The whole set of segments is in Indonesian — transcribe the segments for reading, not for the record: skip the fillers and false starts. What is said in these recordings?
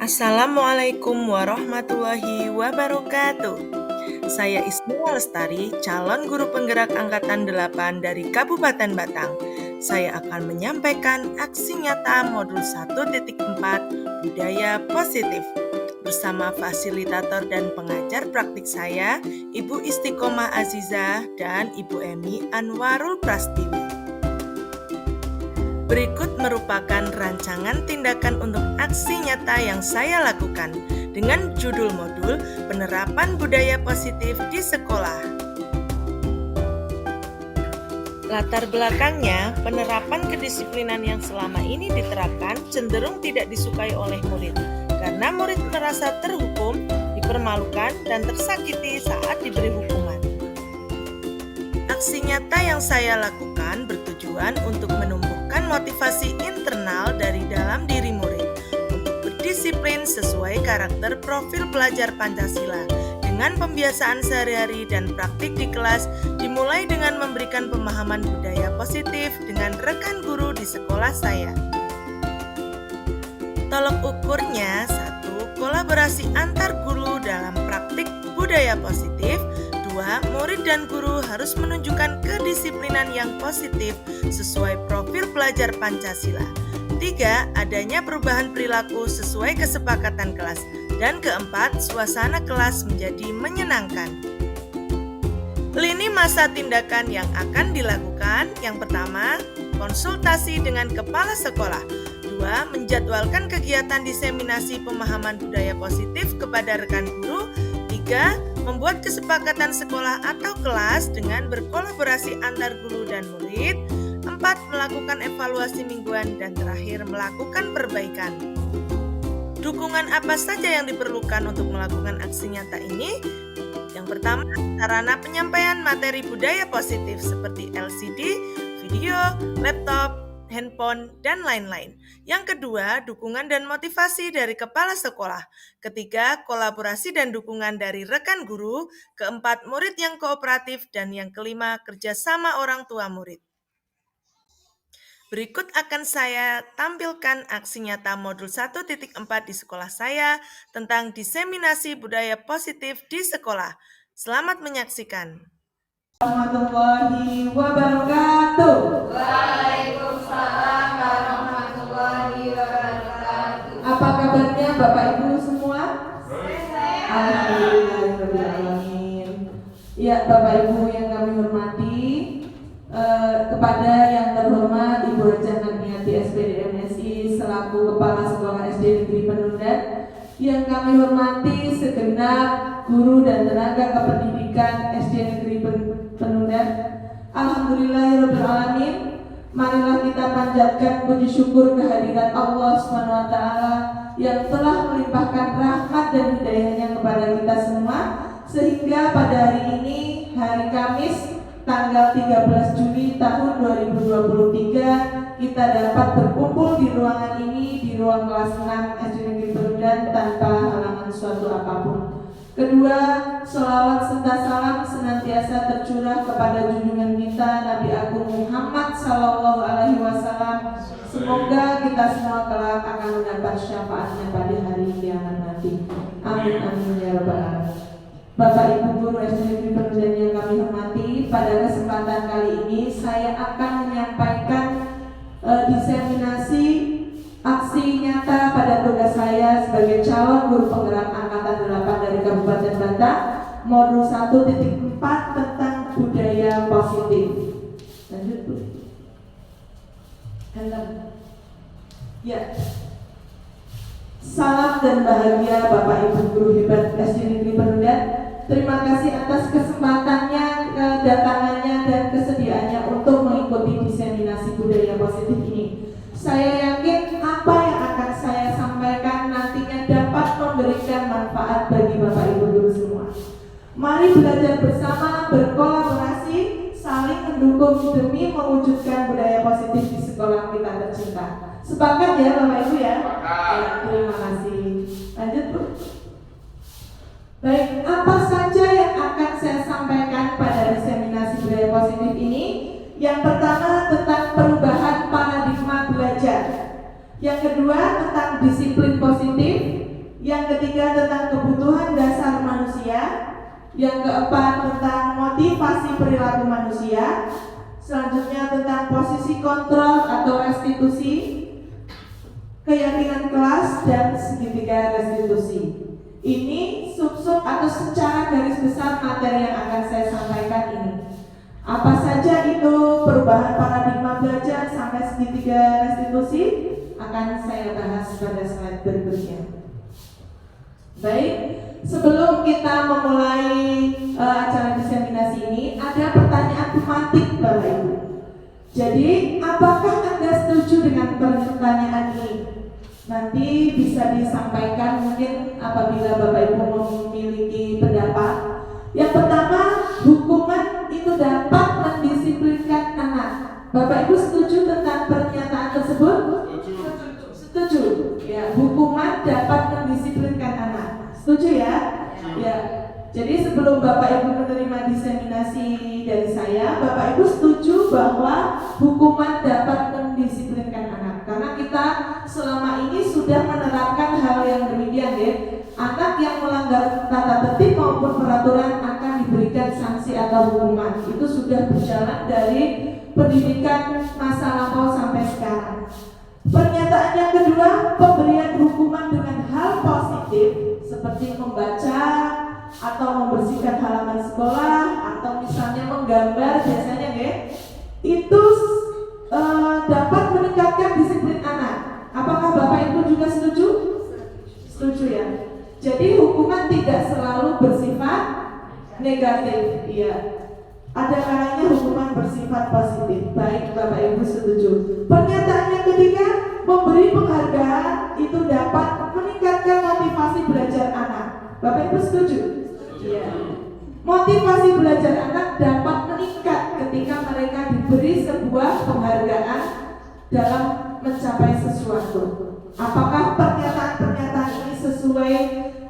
Assalamualaikum warahmatullahi wabarakatuh. Saya Ismina Lestari, calon guru penggerak Angkatan 8 dari Kabupaten Batang. Saya akan menyampaikan aksi nyata modul 1.4 Budaya Positif bersama fasilitator dan pengajar praktik saya, Ibu Istiqomah Azizah dan Ibu Emi Anwarul Prastiwi. Berikut merupakan rancangan tindakan untuk aksi nyata yang saya lakukan dengan judul modul Penerapan Budaya Positif di Sekolah. Latar belakangnya, penerapan kedisiplinan yang selama ini diterapkan cenderung tidak disukai oleh murid karena murid merasa terhukum, dipermalukan, dan tersakiti saat diberi hukuman. Aksi nyata yang saya lakukan bertujuan untuk menumbuhkan motivasi internal dari dalam diri murid untuk berdisiplin sesuai karakter profil pelajar Pancasila dengan pembiasaan sehari-hari dan praktik di kelas, dimulai dengan memberikan pemahaman budaya positif dengan rekan guru di sekolah saya. Tolok ukurnya: 1. Kolaborasi antar guru dalam praktik budaya positif. 2. Murid dan guru harus menunjukkan kedisiplinan yang positif sesuai profil pelajar Pancasila. 3. Adanya perubahan perilaku sesuai kesepakatan kelas. Dan keempat, suasana kelas menjadi menyenangkan. Lini masa tindakan yang akan dilakukan: yang pertama, konsultasi dengan kepala sekolah. 2. Menjadwalkan kegiatan diseminasi pemahaman budaya positif kepada rekan guru. 3. Membuat kesepakatan sekolah atau kelas dengan berkolaborasi antar guru dan murid. 4. Melakukan evaluasi mingguan. Dan terakhir, melakukan perbaikan. Dukungan apa saja yang diperlukan untuk melakukan aksi nyata ini? Yang pertama, sarana penyampaian materi budaya positif seperti LCD, video, laptop, handphone, dan lain-lain. Yang kedua, dukungan dan motivasi dari kepala sekolah. Ketiga, kolaborasi dan dukungan dari rekan guru. Keempat, murid yang kooperatif. Dan yang kelima, kerjasama orang tua murid. Berikut akan saya tampilkan aksi nyata modul 1.4 di sekolah saya tentang diseminasi budaya positif di sekolah. Selamat menyaksikan. Warahmatullahi wabarakatuh. Waalaikumsalam warahmatullahi wabarakatuh. Apa kabarnya Bapak Ibu semua? Sehat. Alhamdulillahirrahmanirrahim. Ya, Bapak Ibu yang kami hormati, kepada yang terhormat Ibu Haja Nurmiati SPD MSI selaku Kepala Sekolah SD Negeri Penundan, yang kami hormati segenap guru dan tenaga kependidikan SD Negeri Penundan, alhamdulillahirrahmanirrahim. Marilah kita panjatkan puji syukur kehadirat Allah SWT yang telah melimpahkan rahmat dan hidayahnya kepada kita semua, sehingga pada hari ini, hari Kamis, tanggal 13 Juli tahun 2023, kita dapat berkumpul di ruangan ini, di ruang kelas 6 SD Negeri Penundan tanpa halangan suatu apapun. Kedua, sholawat serta salam senantiasa tercurah kepada junjungan kita Nabi Agung Muhammad Sallallahu Alaihi Wasallam. Semoga kita semua kelak akan mendapat syafaatnya pada hari kiamat nanti. Amin amin ya rabbal alamin. Bapak Ibu guru SD Negeri Penundan yang kami hormati, pada kesempatan kali ini saya akan menyampaikan diseminasi aksi nyata pada tugas saya sebagai calon guru penggerak Angkatan 8 dari Kabupaten Batang, modul 1.4 tentang budaya positif. Lanjut Bu. Ya. Salam dan bahagia Bapak Ibu guru hebat SD Negeri Penundan. Terima kasih atas kesempatannya, kedatangannya, dan kesediaannya untuk mengikuti diseminasi budaya positif ini. Saya yakin apa yang akan saya sampaikan nantinya dapat memberikan manfaat bagi Bapak Ibu guru semua. Mari belajar bersama, berkolaborasi, saling mendukung demi mewujudkan budaya positif di sekolah kita tercinta. Sepakat ya Bapak Ibu ya? Ya, terima kasih. Lanjut Bu. Baik, apa saja yang akan saya sampaikan pada diseminasi budaya positif ini? Yang pertama tentang perubahan paradigma belajar. Yang kedua tentang disiplin positif. Yang ketiga tentang kebutuhan dasar manusia. Yang keempat tentang motivasi perilaku manusia. Selanjutnya tentang posisi kontrol atau restitusi, keyakinan kelas, dan segitiga restitusi. Ini sub-sub atau secara garis besar materi yang akan saya sampaikan ini. Apa saja itu perubahan paradigma belajar sampai segitiga restitusi akan saya bahas pada slide berikutnya. Baik, sebelum kita memulai acara diseminasi ini, ada pertanyaan tematik Bapak Ibu. Jadi, apakah Anda setuju dengan pertanyaan ini? Nanti bisa disampaikan mungkin apabila Bapak Ibu memiliki pendapat. Yang pertama, hukuman itu dapat mendisiplinkan anak. Bapak Ibu setuju tentang pernyataan tersebut? Setuju. Ya, hukuman dapat mendisiplinkan anak. Setuju ya? Ya. Jadi sebelum Bapak Ibu menerima diseminasi dari saya, Bapak Ibu setuju bahwa hukuman dapat mendisiplinkan anak. Karena kita selama ini sudah menerapkan hal yang demikian ya. Anak yang melanggar tata tertib maupun peraturan akan diberikan sanksi atau hukuman. Itu sudah berjalan dari pendidikan masa lampau sampai sekarang. Pernyataan yang kedua, pemberian hukuman dengan hal positif seperti membaca atau membersihkan halaman sekolah atau misalnya menggambar biasanya ya, itu dapat meningkatkan disiplin anak. Apakah Bapak Ibu juga setuju? Setuju ya. Jadi hukuman tidak selalu bersifat negatif, iya. Ada kalanya hukuman bersifat positif. Baik, Bapak Ibu setuju. Pernyataan yang ketiga, memberi penghargaan itu dapat meningkatkan motivasi belajar anak. Bapak Ibu setuju? Iya. Motivasi belajar anak dapat meningkat ketika mereka diberi sebuah penghargaan dalam mencapai sesuatu. Apakah pernyataan-pernyataan ini sesuai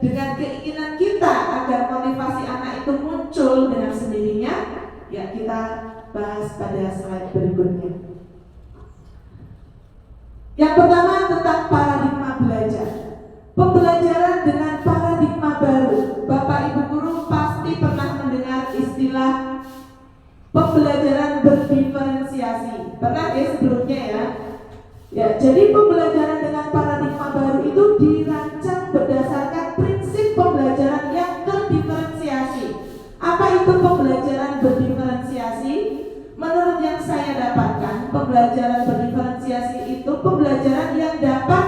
dengan keinginan kita agar motivasi anak itu muncul dengan sendirinya? Ya, kita bahas pada slide berikutnya. Yang pertama tentang paradigma belajar. Pembelajaran dengan paradigma baru. Bapak Ibu guru pasti pernah mendengar istilah pembelajaran berdiferensiasi. Pernah ya sebelumnya ya? Ya, jadi pembelajaran dengan paradigma baru itu dirancang berdasarkan prinsip pembelajaran yang terdiferensiasi. Apa itu pembelajaran berdiferensiasi? Menurut yang saya dapatkan, pembelajaran berdiferensiasi itu pembelajaran yang dapat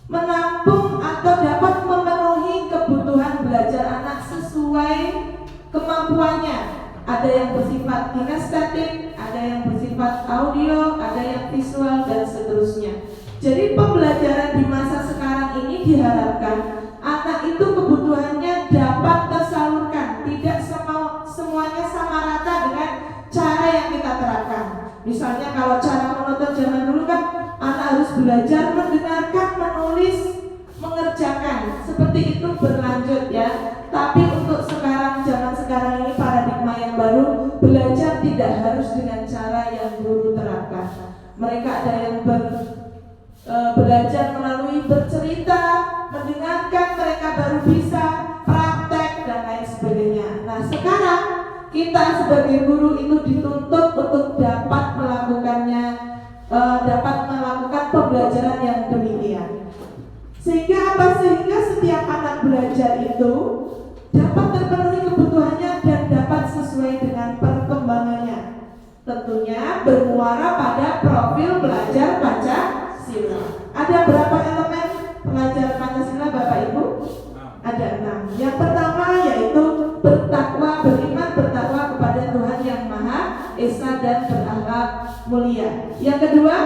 menampung atau dapat memenuhi kebutuhan belajar anak sesuai kemampuannya. Ada yang bersifat kinestetik, ada yang bersifat audio, ada yang visual, dan seterusnya. Jadi pembelajaran di masa sekarang ini diharapkan anak itu kebutuhannya dapat tersalurkan, tidak semuanya sama rata dengan cara yang kita terapkan. Misalnya kalau cara monoton zaman dulu kan anak harus belajar mendengarkan, menulis, mengerjakan. Seperti itu berlanjut ya. Tapi untuk sekarang, zaman sekarang ini paradigma yang baru, belajar tidak harus dengan cara yang guru terapkan. Mereka ada yang belajar melalui bercerita, mendengarkan, mereka baru bisa praktek dan lain sebagainya. Nah sekarang kita sebagai guru itu dituntut untuk dapat melakukannya, dapat melakukan pembelajaran yang demikian. Sehingga apa? Sehingga setiap anak belajar itu dapat terpenuhi kebutuhannya dan dapat sesuai dengan perkembangannya. Tentunya bermuara pada profil belajar Pancasila. Ada berapa elemen pelajaran Pancasila Bapak Ibu? Ada 6. Yang pertama yaitu bertakwa, beriman, bertakwa kepada Tuhan Yang Maha Esa dan berakhlak mulia. Yang kedua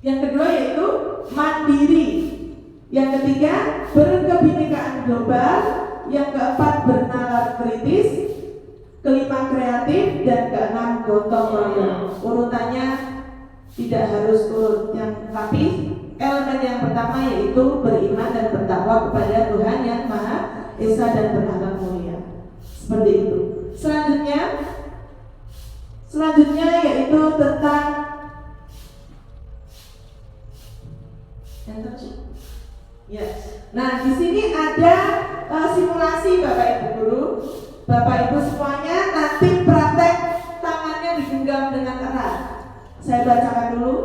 yaitu mandiri. Yang ketiga berkebinekaan global. Yang keempat bernalar kritis. Kelima kreatif, dan keenam gotong royong. Urutannya tidak harus urut yang, tapi elemen yang pertama yaitu beriman dan bertakwa kepada Tuhan Yang Maha Esa dan berakhlak mulia. Seperti itu. Selanjutnya yaitu tentang Ya. Nah, di sini ada simulasi Bapak Ibu guru. Bapak Ibu semuanya nanti praktek tangannya digenggam dengan erat. Saya bacakan dulu.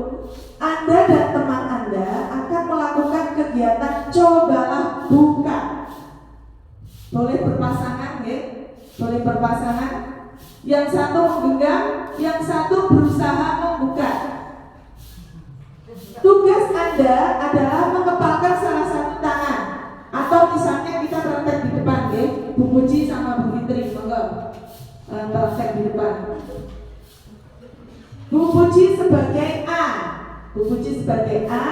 Anda dan teman Anda akan melakukan kegiatan cobalah buka. Boleh berpasangan, ya? Boleh berpasangan. Yang satu menggenggam, yang satu berusaha membuka. Tugas Anda adalah mengepalkan salah satu tangan. Atau misalnya kita praktek di depan, ya? Bu Puji sama Bu Fitri, monggo praktek di depan. Bu Puji sebagai A, Bu Puji sebagai A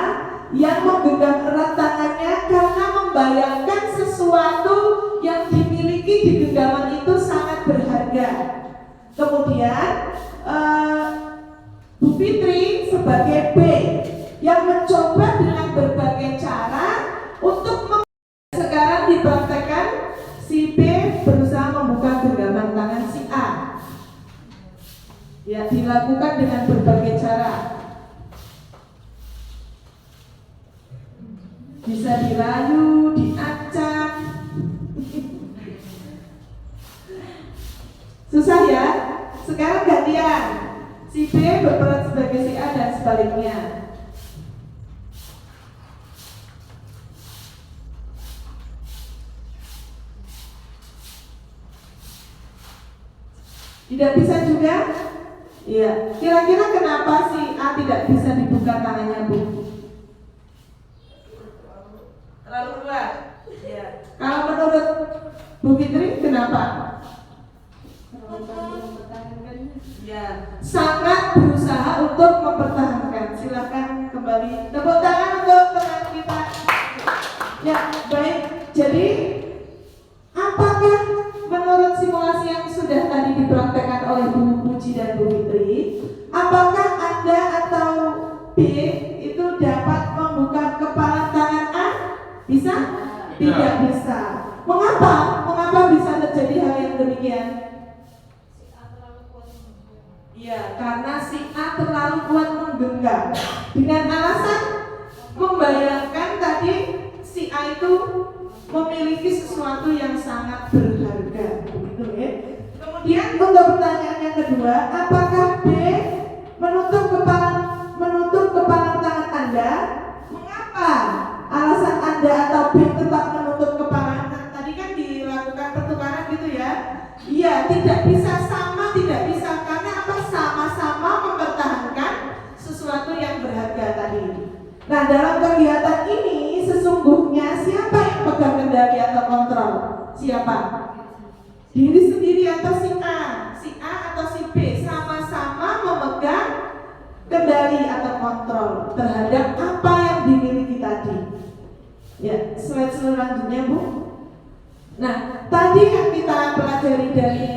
yang menggenggam erat tangannya karena membayangkan sesuatu yang dimiliki di genggaman itu sangat berharga. Kemudian Bu Fitri sebagai B yang mencoba dengan berbagai cara untuk sekarang dipraktekkan si B berusaha membuka genggaman tangan si A. Ya, dilakukan dengan berbagai cara. Bisa dirayu, diancam. Susah ya? Sekarang gantian. Si B berperan sebagai si A dan sebaliknya. Tidak bisa juga? Iya. Kira-kira kenapa si A tidak bisa dibuka tangannya, Bu? Terlalu luas. Iya. Kalau menurut Bu Fitri kenapa? Ya, sangat berusaha untuk mempertahankan. Silahkan kembali. Tepuk tangan untuk teman kita. Ya, baik. Jadi, apakah menurut simulasi yang sudah tadi dipraktekkan oleh Bu Puji dan Bu Fitri, apakah Anda atau B itu dapat membuka kepala tangan A? Bisa? Tidak bisa. Mengapa? Mengapa bisa terjadi hal yang demikian? Iya, karena si A terlalu kuat menggenggam dengan alasan membayangkan tadi si A itu memiliki sesuatu yang sangat berharga, begitu ya. Kemudian untuk pertanyaan yang kedua, apakah B menutup kepala tangan Anda? Mengapa alasan Anda atau B tetap menutup kepala? Tadi kan dilakukan pertukaran gitu ya. Iya, tidak bisa sama, tidak bisa karena apa? Sama-sama mempertahankan sesuatu yang berharga tadi. Nah, dalam kegiatan ini sesungguhnya siapa yang pegang kendali atau kontrol? Siapa? Diri sendiri atau si A? Si A atau si B sama-sama memegang kendali atau kontrol terhadap apa yang dimiliki tadi. Ya, slide selanjutnya, Bu. Nah, tadi yang kita pelajari dari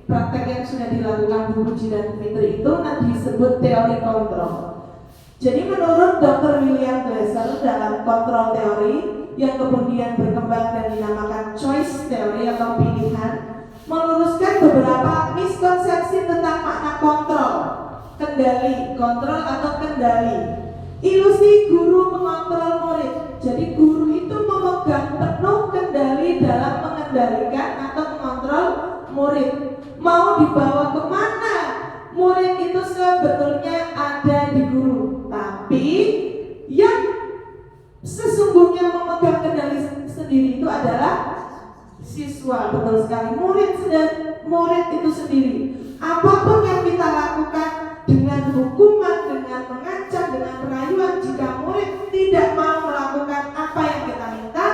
praktek yang sudah dilakukan Bu Puji dan Fitri itu disebut teori kontrol. Jadi menurut Dr. William Glasser dalam kontrol teori yang kemudian berkembang dan dinamakan choice theory atau pilihan, meluruskan beberapa miskonsepsi tentang makna kontrol, kendali, kontrol atau kendali. Ilusi guru mengontrol murid. Jadi guru itu memegang penuh kendali dalam mengendalikan atau mengontrol murid. Mau dibawa kemana? Murid itu sebetulnya ada di guru, tapi yang sesungguhnya memegang kendali sendiri itu adalah siswa. Betul sekali, murid itu sendiri. Apapun yang kita lakukan dengan hukuman, dengan mengancam, dengan perayuan, jika murid tidak mau melakukan apa yang kita minta,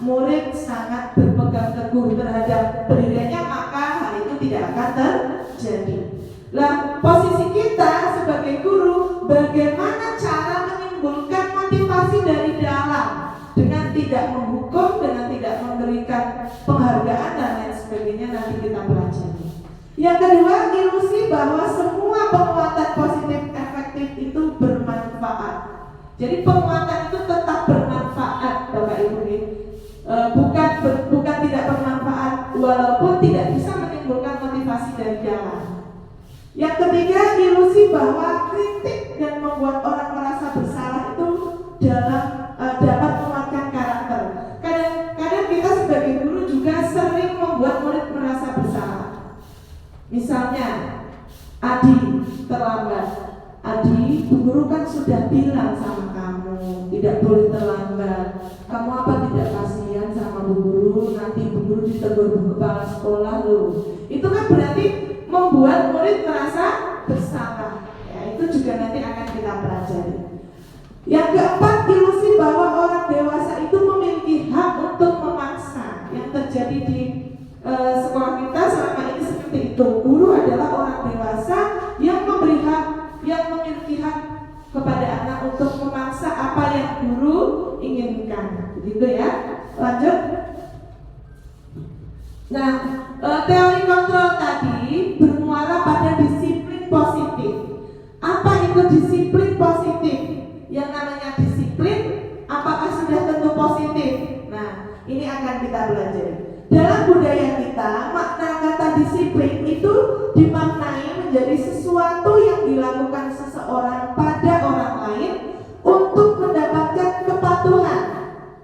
murid sangat berpegang teguh terhadap pendiriannya, maka hal itu tidak akan terjadi. Lah, posisi kita sebagai guru, bagaimana cara menimbulkan motivasi dari dalam dengan tidak menghukum, dengan tidak memberikan penghargaan dan lain sebagainya, nanti kita pelajari. Yang kedua, ilusi bahwa semua penguatan positif efektif itu bermanfaat. Jadi penguatan itu tetap bermanfaat, Bapak Ibu. Bukan tidak bermanfaat, walaupun tidak bisa menimbulkan motivasi dari dalam. Yang ketiga, ilusi bahwa kritik dan membuat orang merasa bersalah itu dapat menguatkan guru kan sudah bilang sama kamu tidak boleh terlambat. Kamu apa tidak kasihan sama bu guru? Nanti bu guru ditegur bu kepala sekolah loh. Itu kan berarti membuat murid merasa bersalah. Ya, itu juga nanti akan kita pelajari. Yang keempat, ilusi bahwa orang dewasa itu memiliki hak untuk memaksa. Yang terjadi di sekolah kita selama ini seperti itu. Guru adalah orang dewasa yang memiliki hak kepada anak untuk memaksa apa yang guru inginkan. Begitu ya. Lanjut. Nah, teori kontrol tadi bermuara pada disiplin positif. Apa itu disiplin positif? Yang namanya disiplin, apakah sudah tentu positif? Nah, ini akan kita belajar. Dalam budaya kita, makna kata disiplin itu dimaknai menjadi sesuatu yang dilakukan seseorang pada orang lain untuk mendapatkan kepatuhan.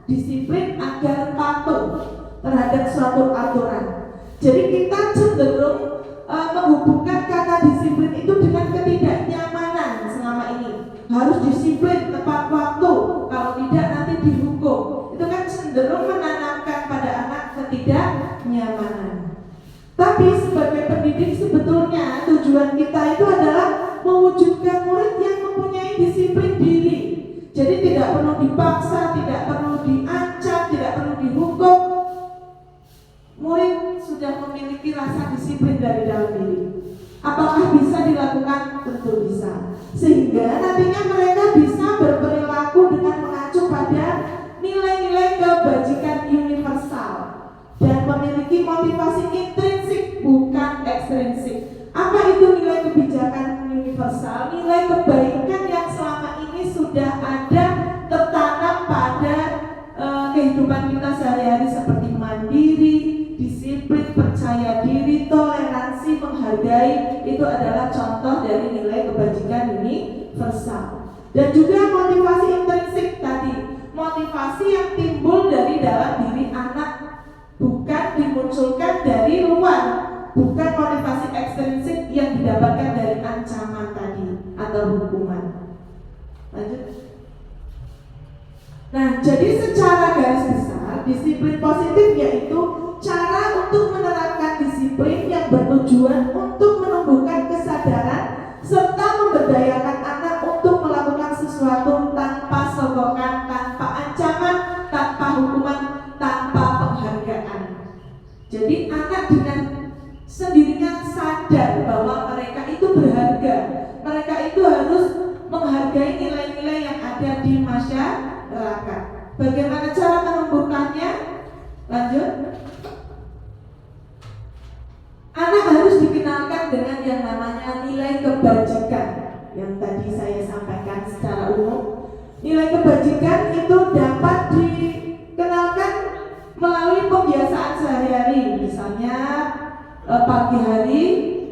Disiplin agar patuh terhadap suatu aturan. Jadi kita cenderung menghubungkan kata disiplin itu dengan ketidaknyamanan selama ini. Harus disiplin tepat waktu, kalau tidak nanti dihukum. Itu kan cenderung menanamkan pada anak ketidaknyamanan. Tapi sebagai pendidik sebetulnya tujuan kita itu adalah mewujudkan murid yang mempunyai disiplin diri. Jadi tidak perlu dipaksa, tidak perlu diancam, tidak perlu dihukum. Murid sudah memiliki rasa disiplin dari dalam diri. Apakah bisa dilakukan? Tentu bisa. Sehingga nantinya mereka bisa berperilaku dengan mengacu pada nilai-nilai kebajikan universal dan memiliki motivasi intrinsik bukan ekstrinsik. Apa itu nilai kebijakan universal? Nilai kebaikan yang selama ini sudah ada tertanam pada kehidupan kita sehari-hari seperti mandiri, disiplin, percaya diri, toleransi, menghargai. Itu adalah contoh dari nilai kebajikan universal. Dan juga motivasi intrinsik tadi, motivasi yang timbul dari dalam diri anak, bukan dimunculkan dari luar, bukan motivasi ekstrinsik yang didapatkan dari ancaman tadi atau hukuman. Lanjut. Nah, jadi secara garis besar, disiplin positif yaitu cara untuk menerapkan disiplin yang bertujuan untuk menumbuhkan kesadaran serta memberdayakan anak untuk melakukan sesuatu tanpa sogokan, tanpa ancaman, tanpa hukuman, tanpa penghargaan. Jadi anak dengan sendirinya sadar bahwa mereka itu berharga, mereka itu harus menghargai nilai-nilai yang ada di masyarakat. Bagaimana cara menumbuhkannya? Lanjut. Anak harus dikenalkan dengan yang namanya nilai kebajikan yang tadi saya sampaikan secara umum. Nilai kebajikan itu dapat dikenalkan melalui pembiasaan sehari-hari. Misalnya pagi hari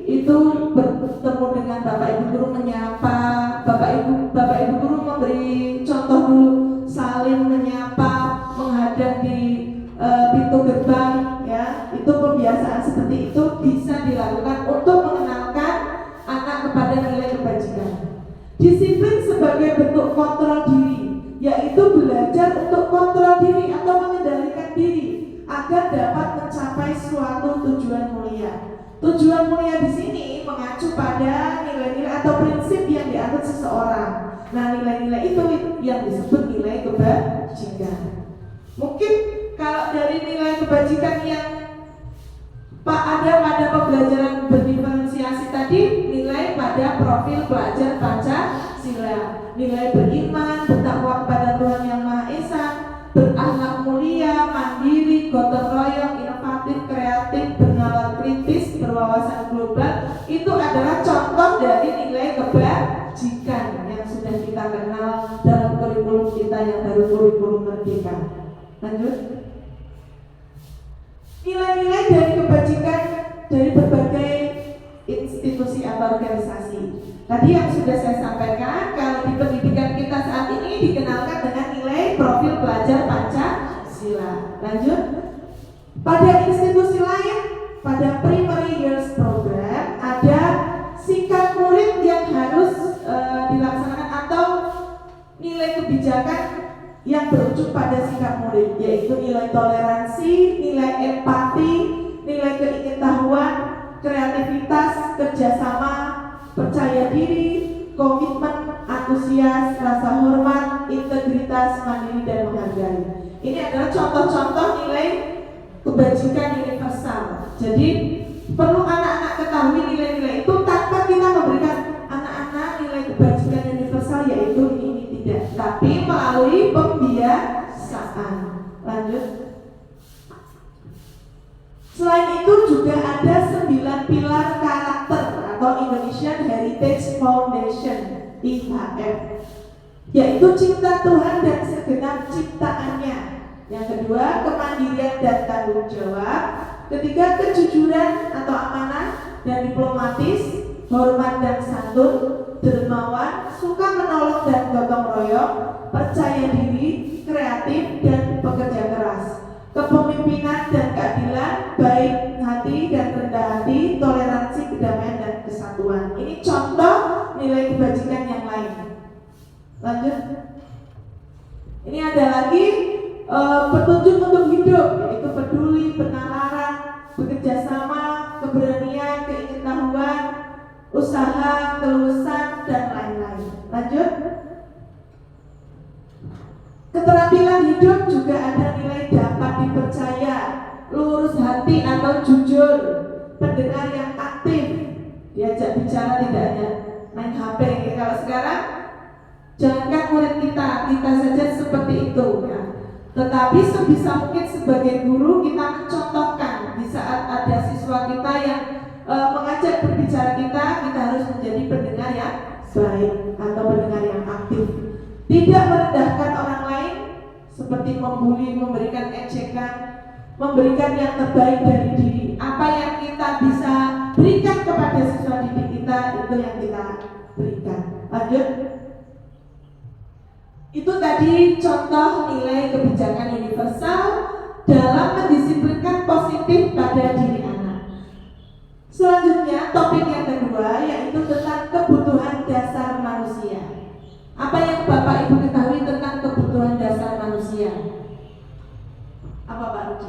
itu bertemu dengan Bapak Ibu guru menyapa, Bapak Ibu guru memberi contoh dulu, saling menyapa, menghadap di pintu gerbang, ya. Itu pembiasaan seperti itu bisa dilakukan untuk mengenalkan anak kepada nilai kebajikan. Disiplin sebagai bentuk kontrol diri, yaitu belajar untuk kontrol diri atau mengendalikan diri agar dapat mencapai suatu tujuan mulia. Tujuan mulia di sini mengacu pada nilai-nilai atau prinsip yang dianut seseorang. Nah, nilai-nilai itu yang disebut nilai kebajikan. Mungkin kalau dari nilai kebajikan yang ada pada pembelajaran berdiferensiasi tadi, nilai pada profil pelajar Pancasila, nilai beriman, bertakwa kepada Tuhan Yang Maha Esa, berakhlak mulia, mandiri, gotong royong, inovatif, kreatif, bernalar kritis, berwawasan global. Itu adalah contoh dari nilai kebajikan yang sudah kita kenal dalam kurikulum kita yang baru kurikulum Merdeka. Lanjut. Nilai-nilai dari kebajikan dari berbagai institusi atau organisasi. Tadi yang sudah saya sampaikan, kalau di pendidikan kita saat ini dikenalkan dengan nilai profil pelajar Pancasila. Lanjut. Pada institusi lain, pada primary years program ada sikap murid yang harus dilaksanakan atau nilai kebijakan yang berujung pada sikap murid, yaitu nilai toleransi, nilai empati, nilai keingintahuan, kreativitas, kerjasama, percaya diri, komitmen, antusias, rasa hormat, integritas, mandiri, dan menghargai. Ini adalah contoh-contoh nilai kebajikan universal. Jadi perlu anak-anak ketahui nilai-nilai itu tanpa kita memberikan anak-anak nilai kebajikan universal, yaitu ini tidak, tapi melalui pembiasaan. Lanjut. Selain itu juga ada 9 pilar karakter atau Indonesian Heritage Foundation (IHF), yaitu cinta Tuhan dan segenap ciptaannya. Yang kedua, kemandirian dan tanggung jawab. Ketiga, kejujuran atau amanah dan diplomatis, hormat dan santun, dermawan, suka menolong dan gotong royong, percaya diri, kreatif, dan pekerja keras. Kepemimpinan dan keadilan, baik hati dan rendah hati, toleransi, kedamaian, dan kesatuan. Ini contoh nilai kebajikan yang lain. Lanjut. Ini ada lagi petunjuk untuk hidup, yaitu peduli, penalaran, bekerja sama, keberanian, keingintahuan, usaha, kelulusan, dan lain-lain. Lanjut. Keterampilan hidup juga ada nilai dapat dipercaya, lurus hati atau jujur, pendengar yang aktif, diajak bicara tidak hanya main HP. Kalau sekarang jangankan murid kita saja seperti itu ya. Tetapi sebisa mungkin sebagai guru kita mencontohkan di saat ada siswa kita yang mengajak berbicara kita harus menjadi pendengar yang baik atau pendengar yang aktif. Tidak merendahkan orang lain seperti membuli, memberikan ejekan, memberikan yang terbaik dari diri. Apa yang kita bisa berikan kepada siswa didik kita, itu yang kita berikan. Lanjut. Itu tadi contoh nilai kebijakan universal dalam mendisiplinkan positif pada diri anak. Selanjutnya, topik yang kedua yaitu tentang kebutuhan dasar manusia. Apa yang Bapak Ibu ketahui tentang kebutuhan dasar manusia? Apa Pak Rudi?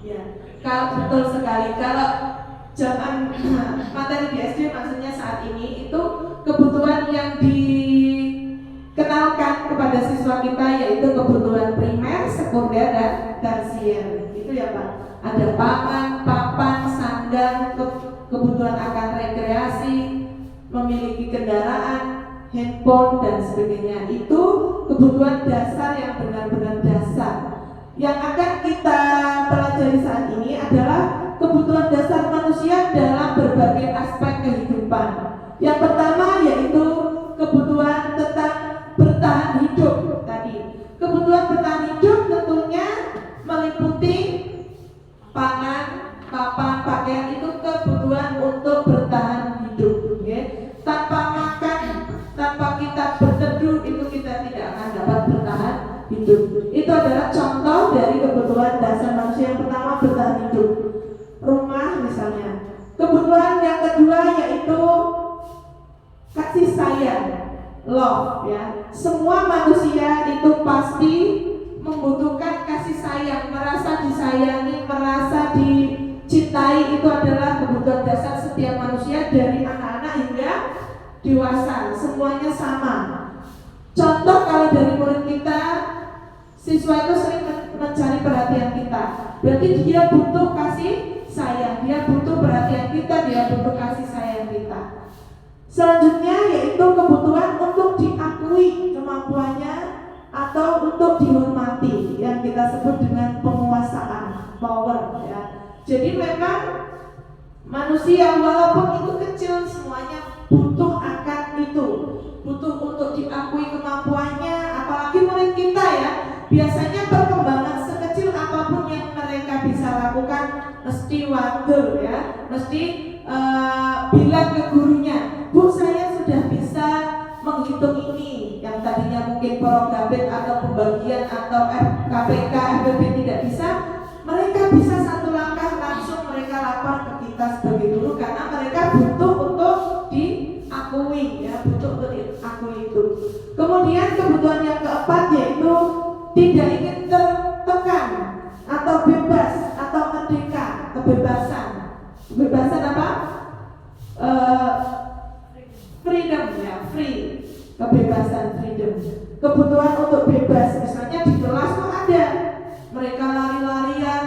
Ya, kalau betul sekali. Kalau zaman materi di SD maksudnya saat ini itu kebutuhan yang dikenalkan kepada siswa kita yaitu kebutuhan primer, sekunder, dan tersier. Itu ya Pak. Ada pangan, papan, sandang, kebutuhan akan rekreasi, memiliki kendaraan, handphone, dan sebagainya. Itu kebutuhan dasar yang benar-benar dasar. Yang akan kita pelajari saat ini adalah kebutuhan dasar manusia dalam berbagai aspek kehidupan. Yang pertama yaitu kebutuhan tentang bertahan hidup tadi. Kebutuhan bertahan hidup tentunya meliputi pangan, papan, pakaian, itu kebutuhan untuk bertahan hidup. Okay? Tanpa makan, tanpa kita berteduh, itu kita tidak akan dapat bertahan hidup. Itu adalah contoh dari kebutuhan dasar manusia. Yang pertama bertahan hidup, rumah misalnya. Kebutuhan yang kedua yaitu kasih sayang, love ya. Semua manusia itu pasti membutuhkan kasih sayang, merasa disayangi, merasa dicintai. Itu adalah kebutuhan dasar setiap manusia dari anak-anak hingga dewasa, semuanya sama. Contoh kalau dari murid kita, siswa itu sering mencari perhatian kita, berarti dia butuh kasih sayang, dia butuh perhatian kita, dia butuh kasih sayang kita. Selanjutnya yaitu kebutuhan untuk diakui kemampuannya atau untuk dihormati, yang kita sebut dengan penguasaan, power ya. Jadi memang manusia walaupun itu kecil semuanya butuh akan itu, butuh untuk diakui kemampuannya. Apalagi murid kita ya, biasanya perkembangan sekecil apapun yang mereka bisa lakukan mesti wadul ya, mesti bilang ke gurunya, Bu saya sudah bisa menghitung ini, yang tadinya mungkin progabit atau pembagian atau KPK, FBB tidak bisa, mereka bisa satu langkah langsung mereka lapor ke kita sebagai guru karena mereka butuh untuk diakui ya, butuh Kemudian kebutuhan yang keempat yaitu tidak ingin tertekan atau bebas atau merdeka, kebebasan. Kebebasan apa? Freedom ya, free. Kebebasan, freedom. Kebutuhan untuk bebas, misalnya di kelas tuh ada. Mereka lari-larian,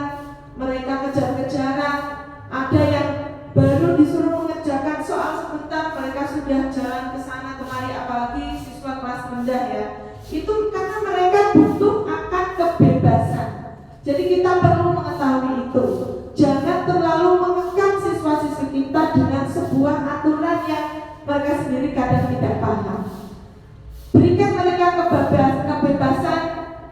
mereka kejar-kejaran. Ada yang baru disuruh mengerjakan soal sebentar, mereka sudah jalan ke sana kemari, apalagi siswa kelas rendah ya. Itu karena mereka butuh akan kebebasan. Jadi kita perlu mengetahui itu. Jangan terlalu mengekang siswa-siswi kita dengan sebuah aturan yang mereka sendiri kadang tidak paham. Berikan mereka kebebasan,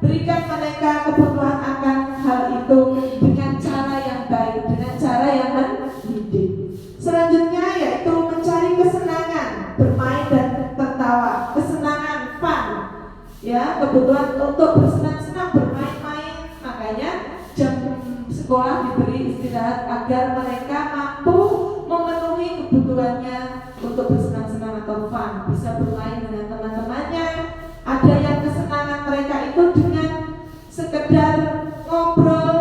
berikan mereka kebutuhan akan hal itu dengan cara yang baik, dengan cara yang mendidik. Selanjutnya yaitu mencari kesenangan, bermain dan tertawa, kesenangan, fun. Ya, kebutuhan untuk bersenang-senang, bermain-main. Makanya jam sekolah diberi istirahat agar mereka mampu memenuhi kebutuhannya untuk bersenang-senang atau fun, bisa bermain dengan teman-temannya. Ada yang kesenangan mereka itu dengan sekedar ngobrol,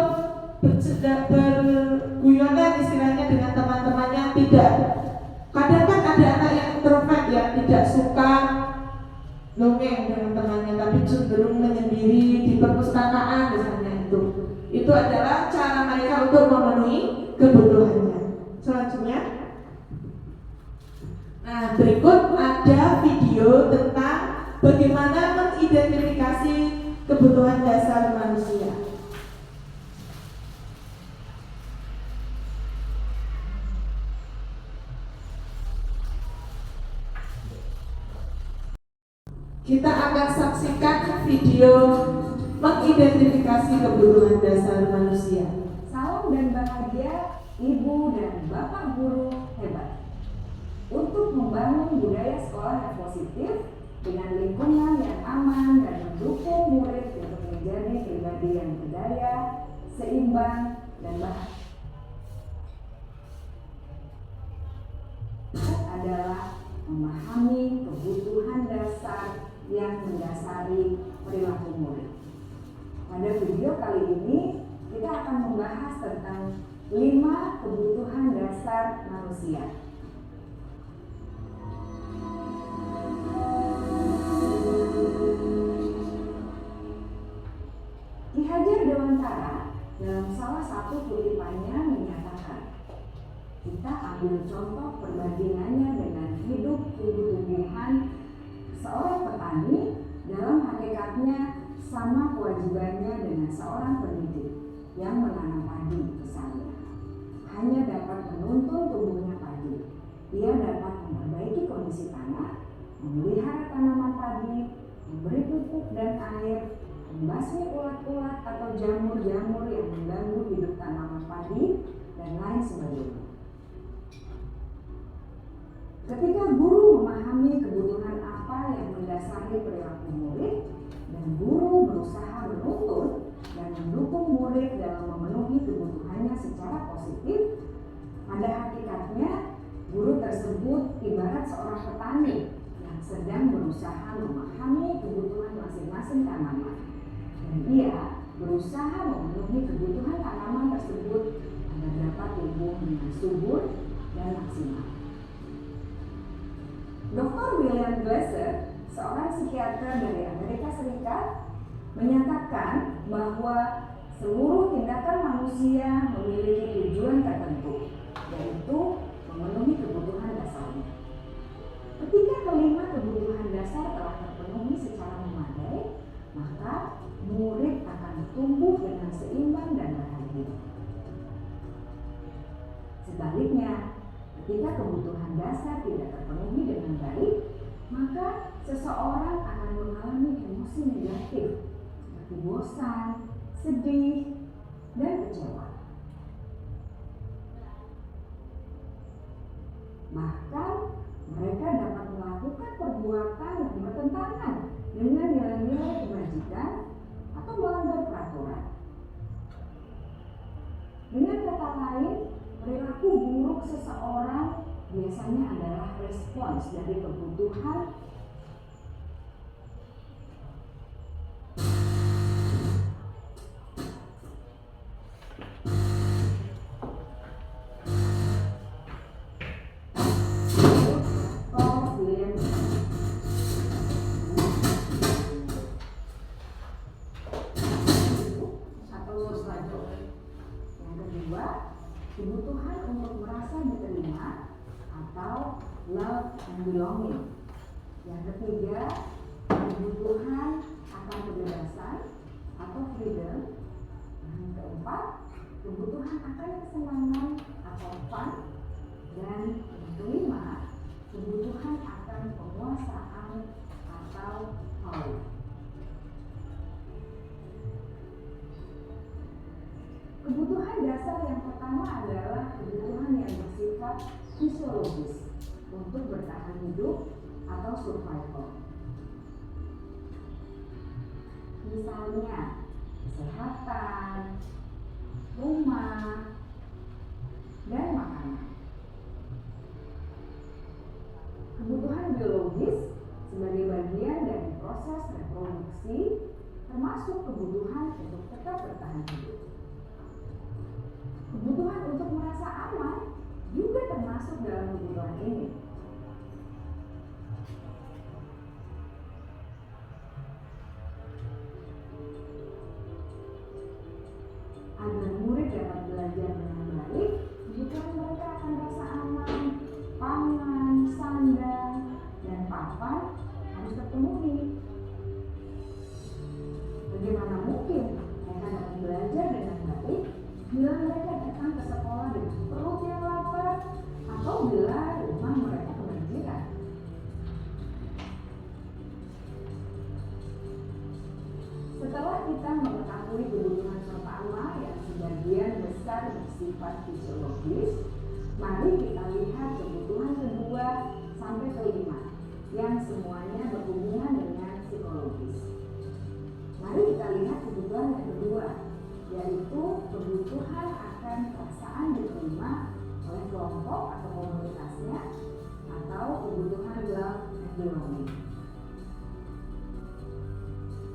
berguyonan istilahnya dengan teman-temannya. Tidak, kadang kan ada anak yang introvert yang tidak suka dongeng dengan temannya, tapi cenderung menyendiri di perpustakaan misalnya. Itu adalah cara mereka untuk memenuhi kebutuhannya. Selanjutnya, nah berikut ada video tentang bagaimana mengidentifikasi kebutuhan dasar manusia. Kita akan saksikan video mengidentifikasi kebutuhan dasar manusia. Salam dan bahagia Ibu dan Bapak guru hebat. Untuk membangun budaya sekolah yang positif dengan lingkungan yang aman dan mendukung murid untuk menjadi pribadi yang berdaya, seimbang, dan bahagia adalah memahami kebutuhan dasar yang mendasari perilaku murid. Pada video kali ini kita akan membahas tentang 5 kebutuhan dasar manusia. Ki Hajar Dewantara dalam salah satu kutipannya menyatakan, kita ambil contoh perbandingannya dengan hidup tumbuh-tumbuhan. Seorang petani dalam hakikatnya sama kewajibannya dengan seorang pendidik yang menanam padi misalnya. Hanya dapat menuntun tumbuhnya padi. Ia dapat memperbaiki kondisi tanah, memelihara tanaman padi, memberi pupuk dan air, membasmi ulat-ulat atau jamur-jamur yang mengganggu hidup tanaman padi, dan lain sebagainya. Ketika guru memahami kebutuhan apa yang mendasari perilaku murid, dan guru berusaha menuntun dan mendukung murid dalam memenuhi kebutuhannya secara positif, pada hakikatnya guru tersebut ibarat seorang petani yang sedang berusaha memahami kebutuhan masing-masing tanaman, dan ia berusaha memenuhi kebutuhan tanaman tersebut agar dapat tumbuh dengan subur dan maksimal. Dr. William Glasser, seorang psikiater dari Amerika Serikat, menyatakan bahwa seluruh tindakan manusia memiliki tujuan tertentu, yaitu memenuhi kebutuhan dasarnya. Ketika kelima kebutuhan dasar telah terpenuhi secara memadai, maka murid akan tumbuh dengan seimbang dan bahagia. Sebaliknya, ketika kebutuhan dasar tidak terpenuhi dengan baik, maka seseorang akan mengalami emosi negatif seperti bosan, sedih, dan kecewa. Bahkan mereka dapat melakukan perbuatan yang bertentangan dengan nilai-nilai kebajikan atau melanggar peraturan. Dengan kata lain, perilaku buruk seseorang biasanya adalah respons dari kebutuhan and belonging. Yang ketiga, kebutuhan akan kebebasan atau freedom. Yang keempat, kebutuhan akan kesenangan atau fun. Dan yang kelima, kebutuhan akan penguasaan atau power. Kebutuhan dasar yang pertama adalah kebutuhan yang bersifat fisiologis untuk bertahan hidup atau survival. Misalnya, kesehatan, rumah, dan makanan. Kebutuhan biologis sebagai bagian dari proses reproduksi termasuk kebutuhan untuk tetap bertahan hidup. Kebutuhan untuk merasa aman juga termasuk dalam kebutuhan ini. Agar murid dapat belajar dengan baik, kebutuhan mereka akan rasa aman, pangan, sandang, dan papan harus terpenuhi. Bagaimana mungkin mereka dapat belajar dengan baik bila mereka datang ke sekolah dengan perut yang lapar atau bila rumah mereka kebanjiran? Setelah kita mengetahui kebutuhan pertama yang sebagian besar bersifat fisiologis, mari kita lihat kebutuhan kedua sampai kelima yang semuanya berhubungan dengan psikologis. Mari kita lihat kebutuhan yang kedua, yaitu kebutuhan akan perasaan diterima oleh kelompok atau komunitasnya, atau kebutuhan love and belonging.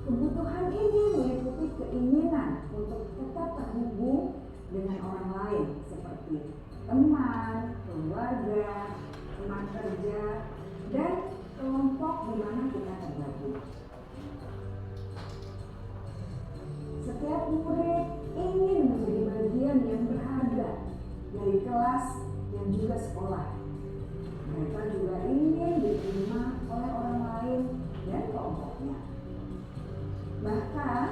Kebutuhan ini meliputi keinginan untuk tetap terhubung dengan orang lain seperti teman, keluarga, teman kerja, dan kelompok di mana kita tergabung. Setiap murid ingin menjadi bagian yang berharga dari kelas dan juga sekolah. Mereka juga ingin diterima oleh orang lain dan kelompoknya. Bahkan,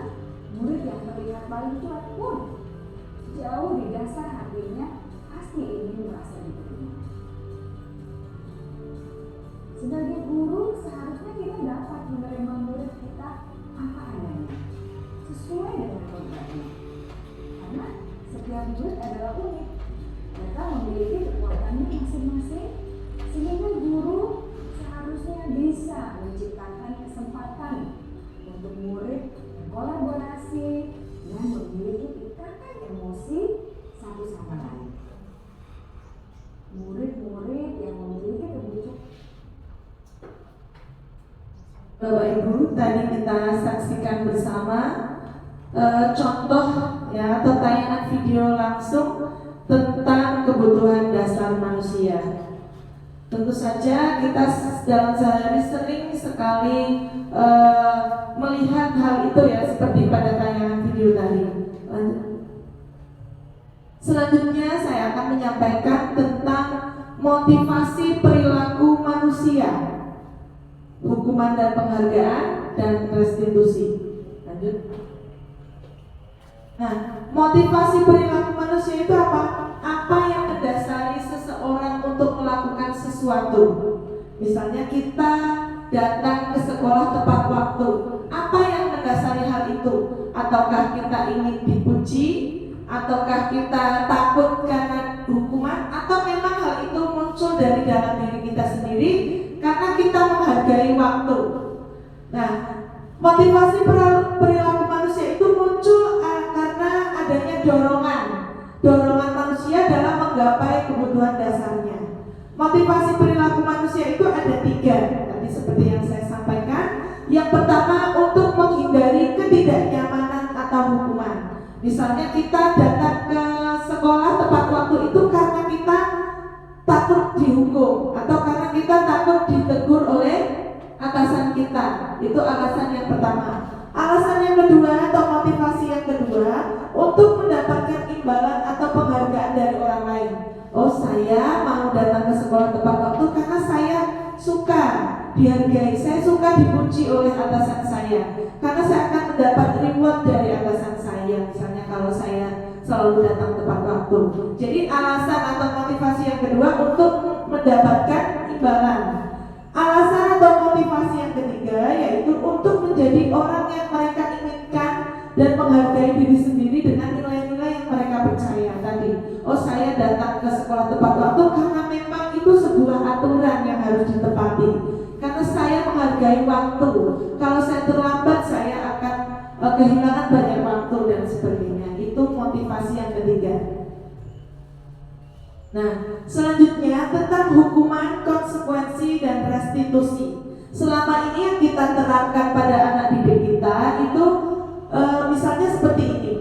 murid yang terlihat paling kuat pun jauh di dasar hatinya pasti ingin merasa diterima. Sebagai guru, seharusnya kita dapat menerima murid kita apa adanya, sesuai dengan kodratnya. Karena setiap murid adalah unik. Mereka memiliki kekuatannya masing-masing, sehingga guru seharusnya bisa menciptakan kesempatan untuk murid berkolaborasi dan memiliki ikatan emosi satu sama lain. Murid-murid yang memiliki kebutuhan. Bapak Ibu, tadi kita saksikan bersama contoh ya atau tayangan video langsung tentang kebutuhan dasar manusia. Tentu saja kita dalam sehari sering sekali melihat hal itu ya, seperti pada tayangan video tadi. Selanjutnya saya akan menyampaikan tentang motivasi perilaku manusia, hukuman dan penghargaan, dan restitusi. Lanjut. Nah, motivasi perilaku manusia itu apa? Apa yang mendasari seseorang untuk melakukan sesuatu? Misalnya kita datang ke sekolah tepat waktu. Apa yang mendasari hal itu? Ataukah kita ingin dipuji? Ataukah kita takut karena hukuman? Atau memang hal itu muncul dari dalam diri kita sendiri karena kita menghargai waktu? Nah, motivasi perilaku manusia itu muncul karena adanya dorongan manusia dalam menggapai kebutuhan dasarnya. Motivasi perilaku manusia itu ada 3, tadi seperti yang saya sampaikan. Yang pertama, untuk menghindari ketidaknyamanan atau hukuman. Misalnya kita datang ke sekolah tepat waktu itu karena kita takut dihukum atau karena kita takut ditegur oleh atasan kita. Itu alasan yang pertama. Alasan yang kedua atau motivasi yang kedua, untuk mendapatkan imbalan atau penghargaan dari orang lain. Oh, saya mau datang ke sekolah tepat waktu karena saya suka dihargai, saya suka dipuji oleh atasan saya, karena saya akan mendapat reward dari atasan saya. Misalnya kalau saya selalu datang tepat waktu. Jadi alasan atau motivasi yang kedua untuk mendapatkan imbalan. Alasan atau motivasi yang ketiga yaitu untuk menjadi orang yang mereka inginkan dan menghargai diri sendiri dengan nilai-nilai yang mereka percaya tadi. Oh, saya datang ke sekolah tepat waktu karena memang itu sebuah aturan yang harus ditepati. Karena saya menghargai waktu. Kalau saya terlambat, saya akan kehilangan banyak waktu dan sebagainya. Itu motivasi yang ketiga. Nah, selanjutnya tentang hukuman, konsekuensi, dan restitusi. Selama ini yang kita terapkan pada anak didik kita itu misalnya seperti ini.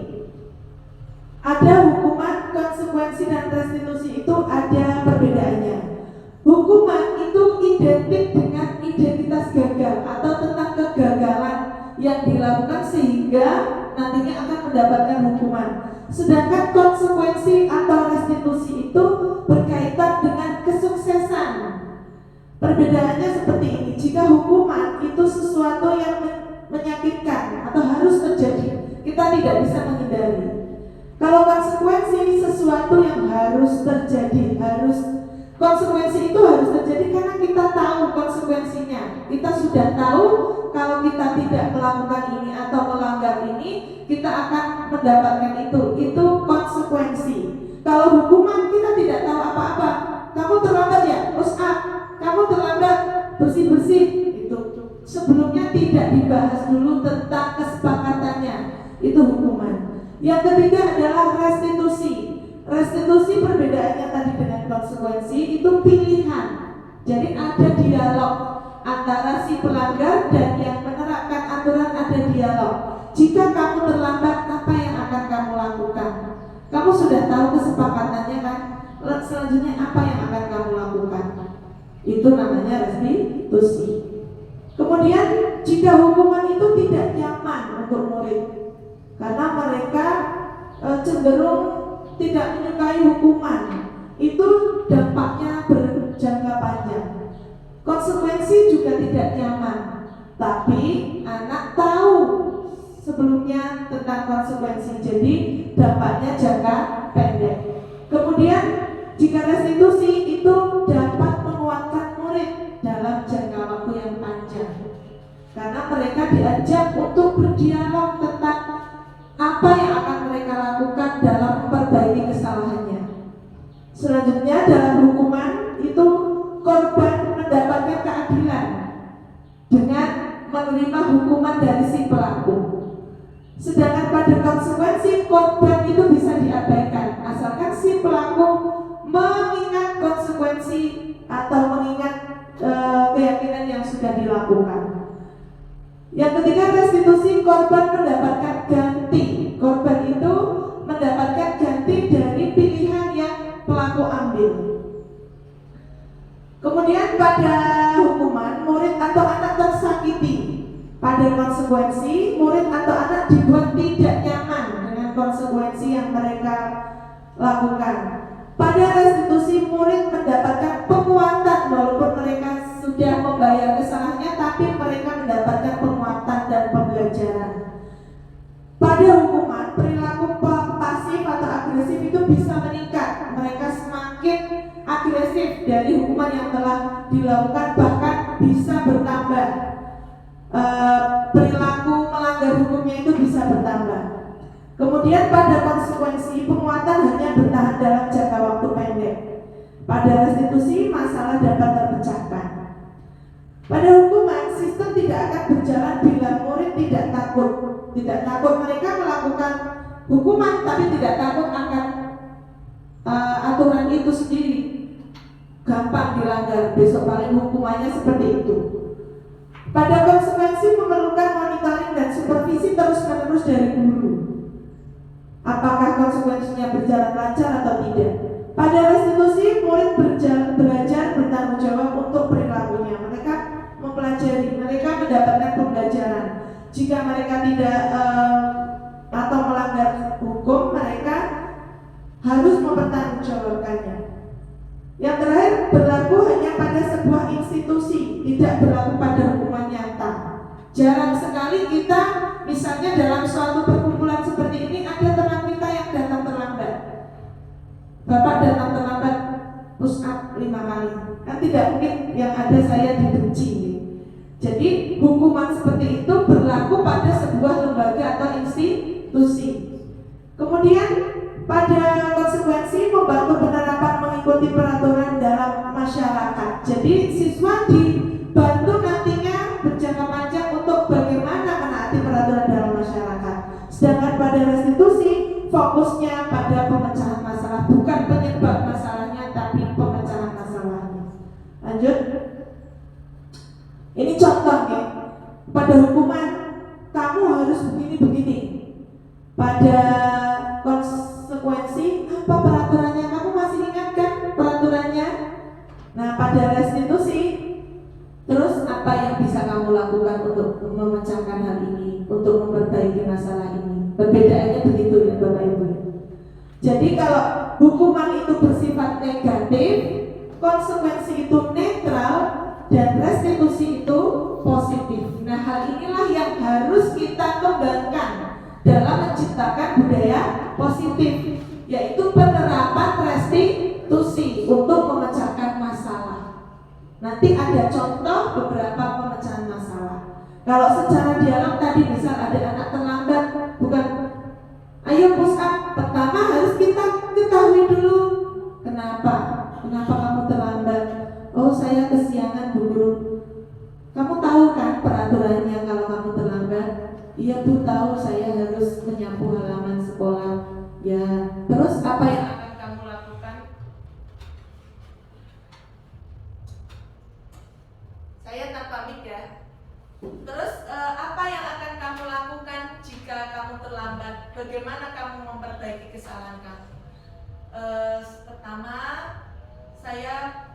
Ada hukuman, konsekuensi, dan restitusi itu ada perbedaannya. Hukuman itu identik dengan identitas gagal atau tentang kegagalan yang dilakukan sehingga nantinya akan mendapatkan hukuman. Sedangkan konsekuensi atau restitusi itu berkaitan dengan kesuksesan. Perbedaannya seperti ini. Jika hukuman itu sesuatu yang menyakitkan atau harus terjadi, kita tidak bisa menghindari. Kalau konsekuensi ini sesuatu yang harus terjadi, konsekuensi itu harus terjadi karena kita tahu konsekuensinya. Kita sudah tahu kalau kita tidak melakukan ini atau melanggar ini, kita akan mendapatkan itu. Itu konsekuensi. Kalau hukuman kita tidak tahu apa-apa. Kamu terlambat ya, push up. Kamu terlambat, bersih-bersih. Itu sebelumnya tidak dibahas dulu tentang kesepakatannya. Itu hukuman. Yang ketiga adalah restitusi. Restitusi perbedaannya tadi dengan konsekuensi itu pilihan. Jadi ada dialog antara si pelanggar dan yang menerapkan aturan, ada dialog. Jika kamu terlambat, apa yang akan kamu lakukan? Kamu sudah tahu kesepakatannya kan? Selanjutnya apa yang akan kamu lakukan? Itu namanya restitusi. Kemudian jika hukuman itu tidak nyaman untuk murid, karena mereka cenderung tidak menyukai hukuman, itu dampaknya berjangka panjang. Konsekuensi juga tidak nyaman, tapi anak tahu sebelumnya tentang konsekuensi, jadi dampaknya jangka pendek. Kemudian jika restitusi itu dapat menguatkan murid dalam jangka waktu yang panjang, karena mereka diajak untuk berdialog tentang apa yang akan mereka lakukan dalam memperbaiki kesalahannya. Selanjutnya dalam hukuman itu korban mendapatkan keadilan dengan menerima hukuman dari si pelaku. Sedangkan pada konsekuensi korban itu bisa diabaikan asalkan si pelaku mengingat konsekuensi atau mengingat keyakinan yang sudah dilakukan. Yang ketiga restitusi, korban mendapatkan ganti. Korban itu mendapatkan ganti dari pilihan yang pelaku ambil. Kemudian pada hukuman, murid atau anak tersakiti. Pada konsekuensi, murid atau anak dibuat tidak nyaman dengan konsekuensi yang mereka lakukan. Pada restitusi, murid mendapatkan penguatan walaupun mereka sudah membayar kesalahannya, tapi mereka mendapatkan penguatan dan pembelajaran. Pada hukuman, perilaku pasif atau agresif itu bisa meningkat. Mereka semakin agresif dari hukuman yang telah dilakukan, bahkan bisa bertambah. Perilaku melanggar hukumnya itu bisa bertambah. Kemudian pada konsekuensi, penguatan hanya bertahan dalam jangka waktu pendek. Pada restitusi, masalah dapat terpecahkan. Pada hukuman, sistem tidak akan berjalan bila murid tidak takut. Tidak takut mereka melakukan hukuman, tapi tidak takut akan aturan itu sendiri. Gampang dilanggar, besok paling hukumannya seperti itu. Pada konsekuensi memerlukan monitoring dan supervisi terus-menerus dari guru. Apakah konsekuensinya berjalan lancar atau tidak? Pada restitusi, murid belajar bertanggung jawab untuk perilakunya. Mereka mempelajari, mereka mendapatkan pembelajaran. Jika mereka tidak atau melanggar hukum, mereka harus mempertanggungjawabkannya. Yang terakhir, berlaku hanya pada sebuah institusi restitusi, tidak berlaku pada hukuman nyata. Jarang sekali kita, misalnya dalam suatu perkumpulan seperti ini, ada teman kita yang datang terlambat. Bapak datang terlambat push up 5 kali, kan tidak mungkin yang ada saya dibenci. Jadi hukuman seperti itu berlaku pada sebuah lembaga atau institusi. Kemudian pada konsekuensi membantu penerapan mengikuti peraturan dalam masyarakat. Jadi siswa dibantu nantinya berjangka panjang untuk bagaimana menaati peraturan dalam masyarakat. Sedangkan pada restitusi fokusnya pada pemecahan masalah, bukan penyebab masalahnya tapi pemecahan masalahnya. Lanjut. Ini contohnya. Pada hukuman kamu harus begini-begini. Pada konsekuensi apa peraturannya? Kamu masih ingat kan peraturannya? Nah, pada restitusi terus apa yang bisa kamu lakukan untuk memecahkan hal ini, untuk memperbaiki masalah ini? Perbedaannya begitu ya Bapak Ibu. Jadi kalau hukuman itu bersifat negatif, konsekuensi itu netral, dan restitusi itu positif. Nah, hal inilah yang harus kita kembangkan dalam menciptakan budaya positif, yaitu penerapan restitusi untuk memecahkan masalah. Nanti ada contoh beberapa pemecahan masalah. Kalau secara dialog tadi misal ada anak terlambat, bukan ayo push up, pertama harus kita ketahui dulu kenapa kamu terlambat. Oh, saya kesiangan Bu Guru. Kamu tahu kan peraturannya kalau kamu terlambat? Iya Bu, tahu, saya harus menyapu halaman sekolah. Ya, terus apa yang akan kamu lakukan? Saya tanpa mic ya. Terus apa yang akan kamu lakukan jika kamu terlambat? Bagaimana kamu memperbaiki kesalahan kamu? Pertama, saya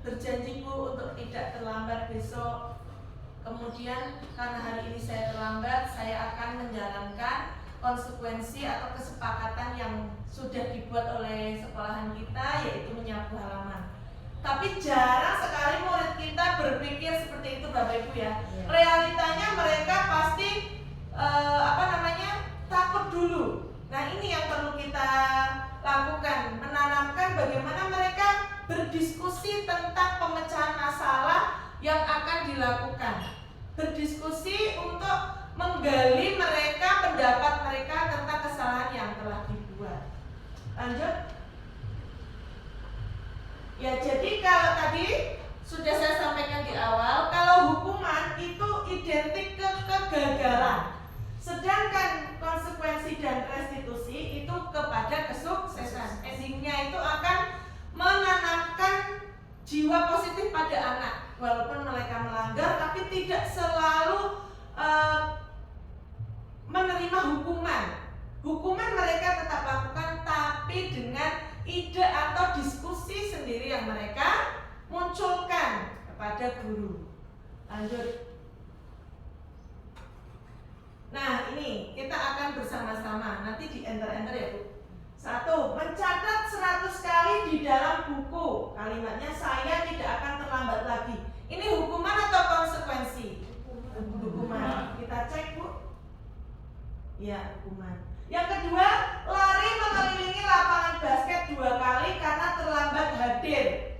berjanji Bu untuk tidak terlambat besok. Kemudian karena hari ini saya terlambat, saya akan menjalankan konsekuensi atau kesepakatan yang sudah dibuat oleh sekolahan kita, yaitu menyapu halaman. Tapi jarang sekali murid kita berpikir seperti itu Bapak Ibu ya. Realitanya mereka pasti takut dulu. Nah, ini yang perlu kita lakukan, menanamkan bagaimana mereka berdiskusi tentang pemecahan masalah yang akan dilakukan. Berdiskusi untuk menggali mereka, pendapat mereka tentang kesalahan yang telah dibuat. Lanjut. Ya, jadi kalau tadi sudah saya sampaikan di awal, kalau hukuman itu identik ke kegagalan. Sedangkan konsekuensi dan restitusi itu kepada kesuksesan. Endingnya itu akan menanamkan jiwa positif pada anak. Walaupun mereka melanggar, tapi tidak selalu menerima hukuman. Hukuman mereka tetap lakukan, tapi dengan ide atau diskusi sendiri yang mereka munculkan kepada guru. Lanjut. Nah, ini kita akan bersama-sama. Nanti di enter-enter ya Bu. 1. Mencatat 100 kali di dalam buku. Kalimatnya saya tidak akan terlambat lagi. Ini hukuman atau konsekuensi? Hukuman. Kita cek Bu. Ya, hukuman. Yang kedua, lari mengelilingi lapangan basket 2 kali karena terlambat hadir.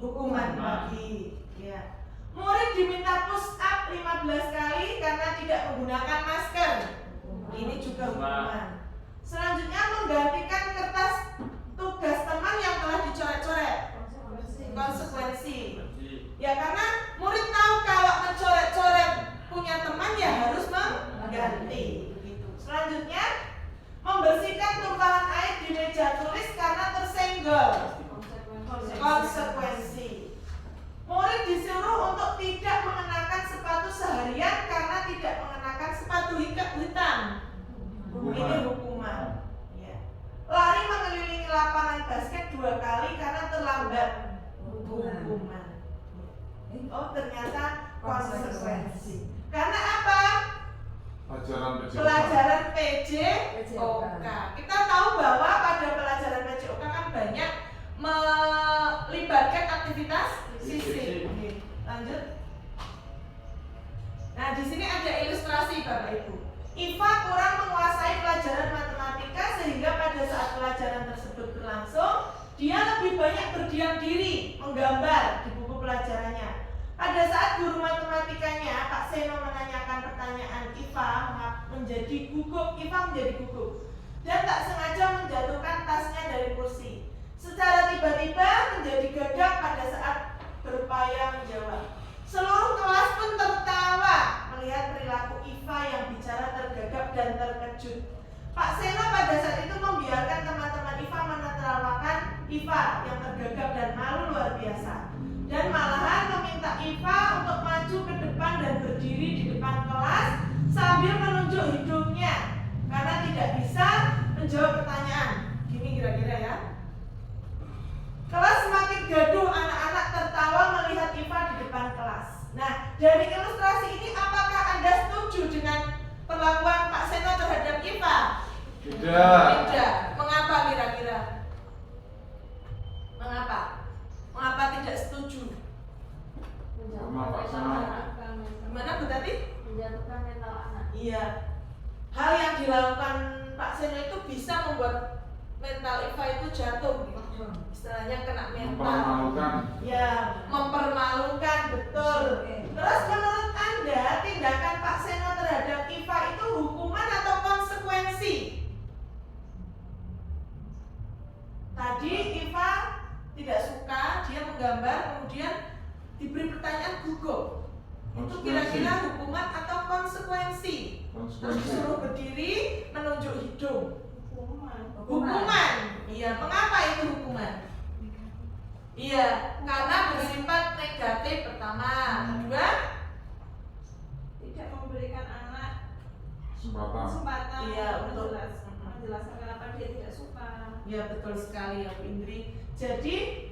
Hukuman lagi. Ya. Murid diminta push up 15 kali karena tidak menggunakan masker. Ini juga hukuman. Selanjutnya, menggantikan kertas tugas teman yang telah dicoret-coret. Konsekuensi. Ya, karena murid tahu kalau mencoret-coret punya teman ya harus mengganti. Begitu. Selanjutnya, membersihkan tumpahan air di meja tulis karena tersenggol. Konsekuensi. Murid disuruh untuk tidak mengenakan sepatu seharian karena tidak mengenakan sepatu hitam. Ini hukuman. Ya. Lari mengelilingi lapangan basket 2 kali karena terlambat. Hukuman. Oh, ternyata konsekuensi. Karena apa? Pelajaran PJOK. Kita tahu bahwa pada pelajaran PJOK kan banyak melibatkan aktivitas fisik. Bapak Ibu. IFA kurang menguasai pelajaran matematika sehingga pada saat pelajaran tersebut berlangsung, dia lebih banyak berdiam diri, menggambar di buku pelajarannya. Pada saat guru matematikanya, Pak Seno, menanyakan pertanyaan, IFA menjadi gugup, dan tak sengaja menjatuhkan tasnya dari kursi. Secara tiba-tiba menjadi gagap pada saat berupaya menjawab. Seluruh kelas pun tertawa melihat perilaku IFA yang bicara tergagap dan terkejut. Pak Seno pada saat itu membiarkan teman-teman IFA menertawakan IFA yang tergagap dan malu luar biasa, dan malahan meminta IFA untuk maju ke depan dan berdiri di depan kelas sambil menunjuk hidungnya karena tidak bisa menjawab pertanyaan. Gini kira-kira ya. Kelas semakin gaduh, anak-anak tertawa melihat IFA di depan kelas. Nah, dari ilustrasi ini apakah Anda setuju dengan perlakuan Pak Seno terhadap IFA? Tidak. Mengapa kira-kira? Mengapa tidak setuju? Gimana Bu Tati? Menjatuhkan mental anak. Iya. Hal yang dilakukan Pak Seno itu bisa membuat mental IFA itu jatuh, gitu. Istilahnya kena mental. Ya, mempermalukan, betul. Terus menurut Anda, tindakan Pak Seno terhadap IFA itu hukuman atau konsekuensi? Tadi IFA tidak suka, dia menggambar, kemudian diberi pertanyaan gugup. Itu kira-kira hukuman atau konsekuensi? Terus disuruh berdiri, menunjuk hidung. Hukuman. Iya, mengapa itu hukuman? Iya, karena bersifat negatif pertama. Kedua, Tidak memberikan anak Kesempatan. kesempatan Iya, untuk betul. menjelaskan kenapa dia tidak suka. ya betul sekali ya Bu Indri. Jadi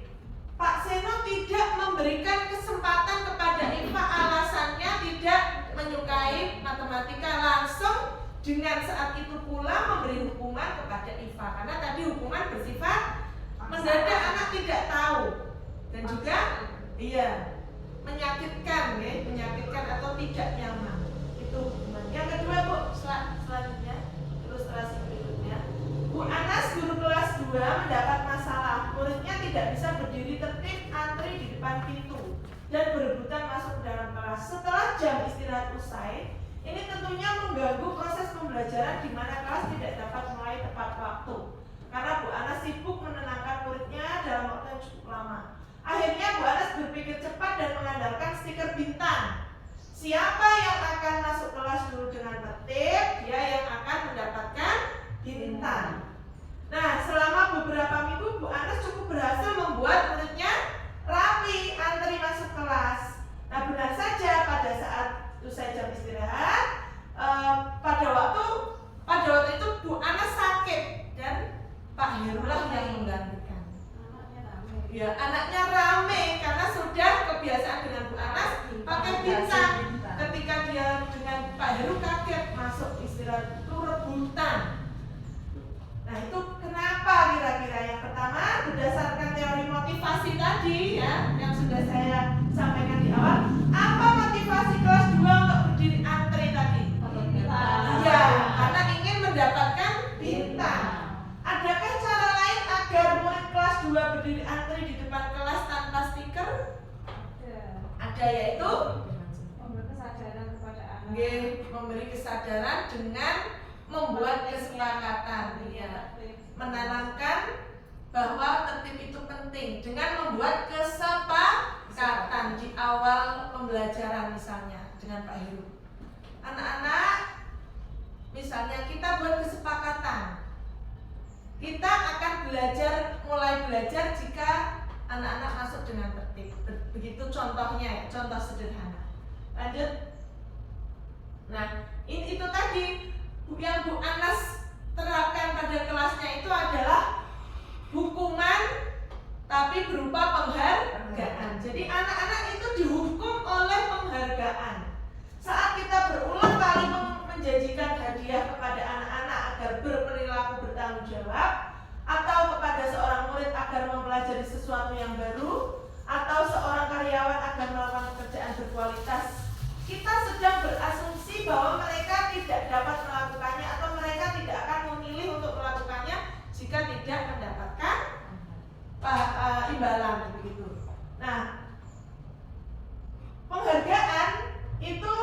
Pak Seno tidak memberikan kesempatan kepada IFA, alasannya tidak menyukai matematika, langsung dengan saat itu pula memberi hukuman kepada IFA, karena tadi hukuman bersifat mendadak, anak tidak tahu dan juga menyakitkan atau tidak nyaman. Itu hukuman. Yang kedua Bu, selanjutnya ilustrasi berikutnya. Bu Anas, guru kelas 2, mendapat masalah. Muridnya tidak bisa berdiri tertib antri di depan pintu dan berebutan masuk ke dalam kelas. Setelah jam istirahat usai, ini tentunya mengganggu proses pembelajaran di mana kelas tidak dapat mulai tepat waktu. Karena Bu Anas sibuk menenangkan muridnya dalam waktu yang cukup lama. Akhirnya Bu Anas berpikir cepat dan mengandalkan stiker bintang. Siapa yang akan masuk kelas dulu dengan tertib, dia yang akan mendapatkan bintang. Nah, selama beberapa minggu Bu Anas cukup berhasil membuat muridnya rapi antri masuk kelas. Nah, benar saja pada saat usai jam istirahat, pada waktu itu Bu Anas sakit dan Pak Herulah yang menggantikan. Anaknya rame. Ya, anaknya rame karena sudah kebiasaan dengan Bu Anas pakai bintang. Ketika dia dengan Pak Heru kaget masuk istirahat itu rebutan. Nah, itu kenapa kira-kira? Yang pertama, berdasarkan teori motivasi tadi ya, yang sudah saya sampaikan di awal. Apa motivasi kelas 2 untuk berdiri antri tadi? Iya, karena ingin mendapatkan bintang. Adakah cara lain agar murid kelas 2 berdiri antri di depan kelas tanpa stiker? Ada, yaitu Memberi kesadaran kepada anak. memberi kesadaran dengan membuat kesepakatan, ya, menanamkan bahwa tertib itu penting dengan membuat kesepakatan di awal pembelajaran, misalnya dengan Pak Heru. Anak-anak, misalnya kita buat kesepakatan, kita akan mulai belajar jika anak-anak masuk dengan tertib. Begitu contohnya, contoh sederhana. Lanjut. Nah, itu tadi yang Bu Anas terapkan pada kelasnya itu adalah hukuman tapi berupa penghargaan. Jadi anak-anak itu dihukum oleh penghargaan. Saat kita berulang kali menjanjikan hadiah kepada anak-anak agar berperilaku bertanggung jawab, atau kepada seorang murid agar mempelajari sesuatu yang baru, atau seorang karyawan agar melakukan pekerjaan berkualitas, kita sedang berasumsi bahwa mereka tidak timbalan begitu. Nah, penghargaan itu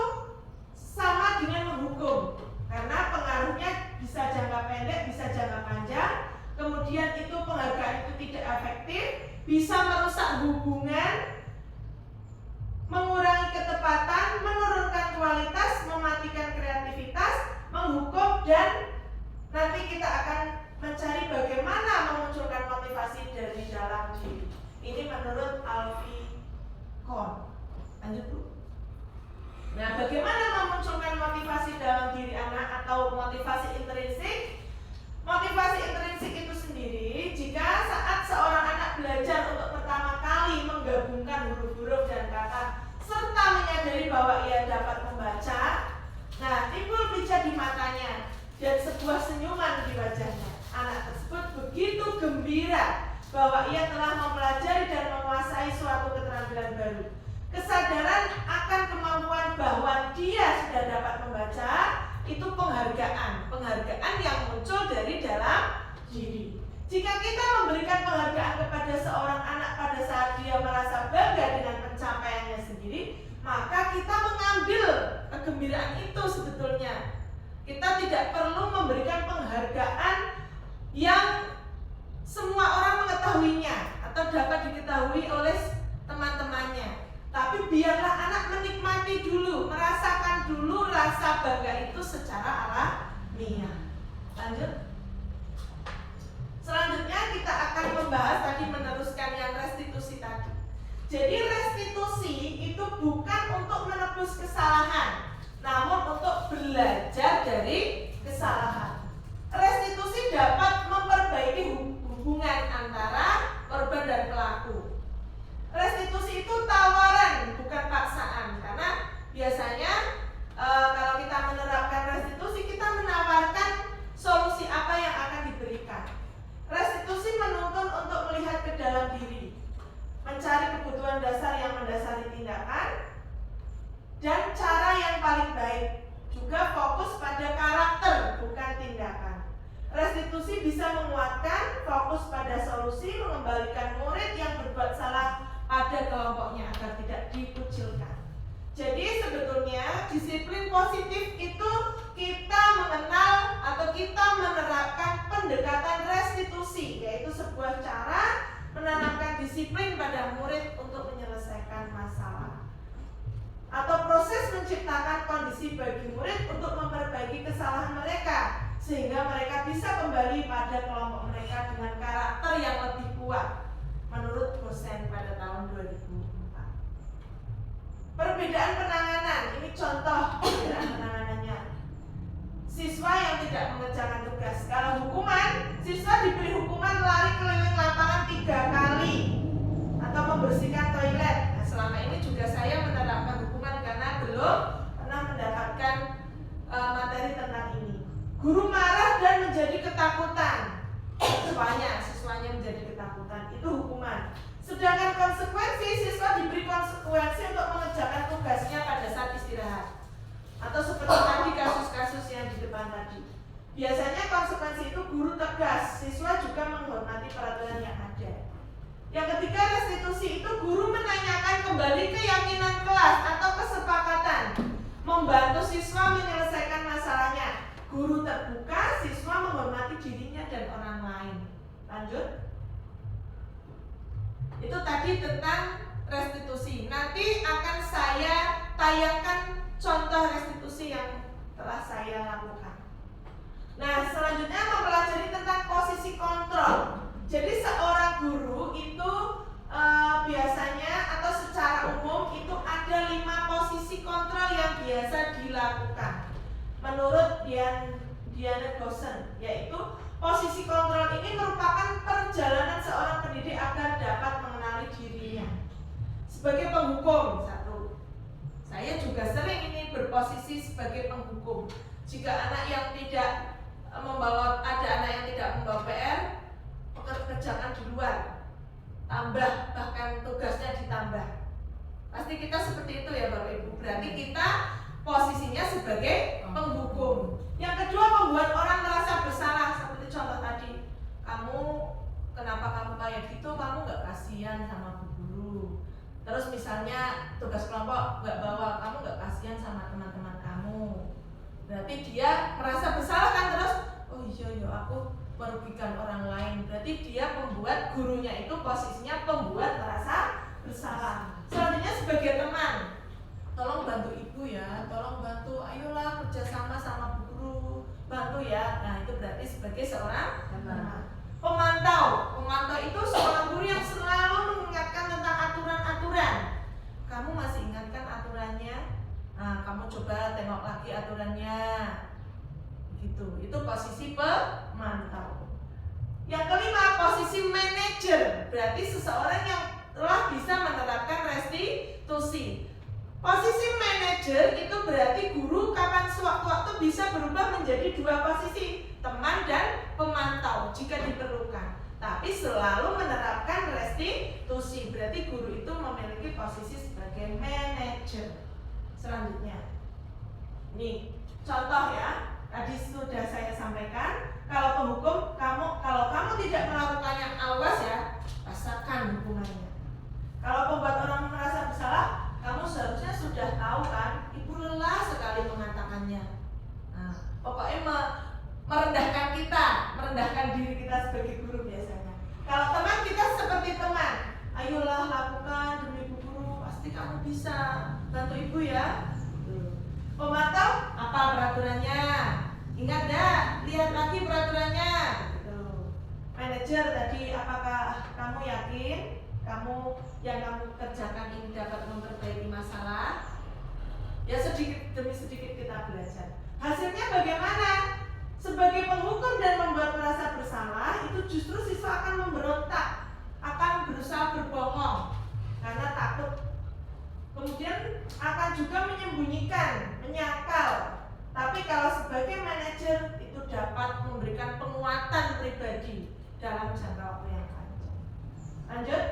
sama dengan menghukum karena pengaruhnya bisa jangka pendek, bisa jangka panjang. Kemudian itu penghargaan itu tidak efektif, bisa merusak hubungan, mengurangi ketepatan, menurunkan kualitas, mematikan kreativitas, menghukum, dan nanti kita akan mencari bagaimana memunculkan motivasi dari dalam diri. Ini menurut Alfie Kohn. Lanjut Bu. Nah, bagaimana memunculkan motivasi dalam diri anak atau motivasi intrinsik? Motivasi intrinsik itu sendiri jika saat seorang anak belajar untuk pertama kali menggabungkan huruf-huruf dan kata serta menyadari bahwa ia dapat membaca, nah timbul pijar di matanya dan sebuah senyuman di wajahnya. Anak tersebut begitu gembira bahwa ia telah mempelajari dan menguasai suatu keterampilan baru. Kesadaran akan kemampuan bahwa dia sudah dapat membaca itu penghargaan yang muncul dari dalam diri. Jika kita memberikan penghargaan kepada seorang anak pada saat dia merasa bangga dengan pencapaiannya sendiri, maka kita mengambil kegembiraan itu sebetulnya. Kita tidak perlu memberikan penghargaan yang semua orang mengetahuinya atau dapat diketahui oleh teman-temannya. Tapi biarlah anak menikmati dulu, merasakan dulu rasa bangga itu secara alamiah. Lanjut. Selanjutnya kita akan membahas tadi, meneruskan yang restitusi tadi. Jadi restitusi itu bukan untuk menebus kesalahan, namun untuk belajar dari kesalahan. Restitusi dapat memperbaiki hubungan antara korban dan pelaku. Restitusi itu tawaran, bukan paksaan. Karena biasanya kalau kita menerapkan restitusi, kita menawarkan solusi apa yang akan diberikan. Restitusi menuntun untuk melihat ke dalam diri, mencari kebutuhan dasar yang mendasari tindakan, dan cara yang paling baik. Juga fokus pada karakter, bukan tindakan. Restitusi bisa menguatkan, fokus pada solusi, mengembalikan murid yang berbuat salah pada kelompoknya agar tidak dikucilkan. Jadi sebetulnya disiplin positif itu kita mengenal atau kita menerapkan pendekatan restitusi, yaitu sebuah cara menanamkan disiplin pada murid untuk menyelesaikan masalah, atau proses menciptakan kondisi bagi murid untuk memperbaiki kesalahan mereka sehingga mereka bisa kembali pada kelompok mereka dengan karakter yang lebih kuat menurut dosen pada tahun 2004. Perbedaan penanganan, ini contoh perbedaan penanganannya. Siswa yang tidak mengerjakan tugas. Kalau hukuman, siswa diberi hukuman lari keliling lapangan 3 kali atau membersihkan toilet. Nah, selama ini juga saya menerapkan hukuman karena belum pernah mendapatkan materi tentang ini. Guru marah dan menjadi ketakutan. Siswanya menjadi ketakutan, itu hukuman. Sedangkan konsekuensi, siswa diberi konsekuensi untuk mengerjakan tugasnya pada saat istirahat. Atau seperti tadi kasus-kasus yang di depan tadi. Biasanya konsekuensi itu guru tegas, siswa juga menghormati peraturan yang ada. Yang ketiga, restitusi itu guru menanyakan kembali keyakinan kelas atau kesepakatan, membantu siswa menyelesaikan masalahnya. Guru terbuka, siswa menghormati dirinya dan orang lain. Lanjut. Itu tadi tentang restitusi. Nanti akan saya tayangkan contoh restitusi yang telah saya lakukan. Nah, selanjutnya mempelajari tentang posisi kontrol. Jadi seorang guru itu biasanya atau secara umum itu ada 5 posisi kontrol yang biasa dilakukan menurut Diana Gossen, yaitu posisi kontrol ini merupakan perjalanan seorang pendidik agar dapat mengenali dirinya. Sebagai penghukum, satu, saya juga sering ini berposisi sebagai penghukum. Jika anak yang tidak ada anak yang tidak membawa PR, pekerjaan di luar, tambah, bahkan tugasnya ditambah. Pasti kita seperti itu ya Bapak Ibu. Berarti kita posisinya sebagai penghukum. Yang kedua, membuat orang merasa bersalah. Seperti contoh tadi, kenapa kamu kayak gitu, kamu gak kasihan dia merasa bersalah kan, terus oh iya ya aku merugikan orang lain. Berarti dia pembuat, gurunya itu posisinya pembuat merasa bersalah. Selanjutnya sebagai teman, tolong bantu ibu ya, tolong bantu, ayolah kerjasama sama bu guru, bantu ya. Nah itu berarti sebagai seorang teman. Pemantau itu seorang guru yang selalu mengingatkan tentang aturan-aturan. Kamu masih ingatkan aturannya? Nah, kamu coba tengok lagi aturannya. Gitu. Itu posisi pemantau. Yang kelima, posisi manajer. Berarti seseorang yang telah bisa menerapkan restitusi. Posisi manajer itu berarti guru kapan sewaktu-waktu bisa berubah menjadi dua posisi, teman dan pemantau jika diperlukan. Tapi selalu menerapkan restitusi. Berarti guru itu memiliki posisi sebagai manajer. Selanjutnya, nih contoh ya. Tadi sudah saya sampaikan, kalau penghukum kalau kamu tidak melakukannya, awas ya, rasakan hukumannya. Kalau pembuat orang merasa bersalah, kamu seharusnya sudah tahu kan, ibu lelah sekali mengatakannya. Nah, pokoknya merendahkan kita, merendahkan diri kita sebagai guru biasanya. Kalau teman kita seperti teman, ayolah lakukan demi ibu guru, pasti kamu bisa, bantu ibu ya. Pemantau, apa peraturannya? Ingat dah, lihat lagi peraturannya. Gitu. Manajer tadi, apakah kamu yakin yang kamu kerjakan ini dapat memperbaiki masalah? Ya sedikit demi sedikit kita belajar. Hasilnya bagaimana? Sebagai penghukum dan membuat merasa bersalah, itu justru siswa akan memberontak, akan berusaha berbohong karena takut. Kemudian akan juga menyembunyikan, menyangkal. Tapi kalau sebagai manajer itu dapat memberikan penguatan pribadi dalam jangka waktu yang panjang. Lanjut.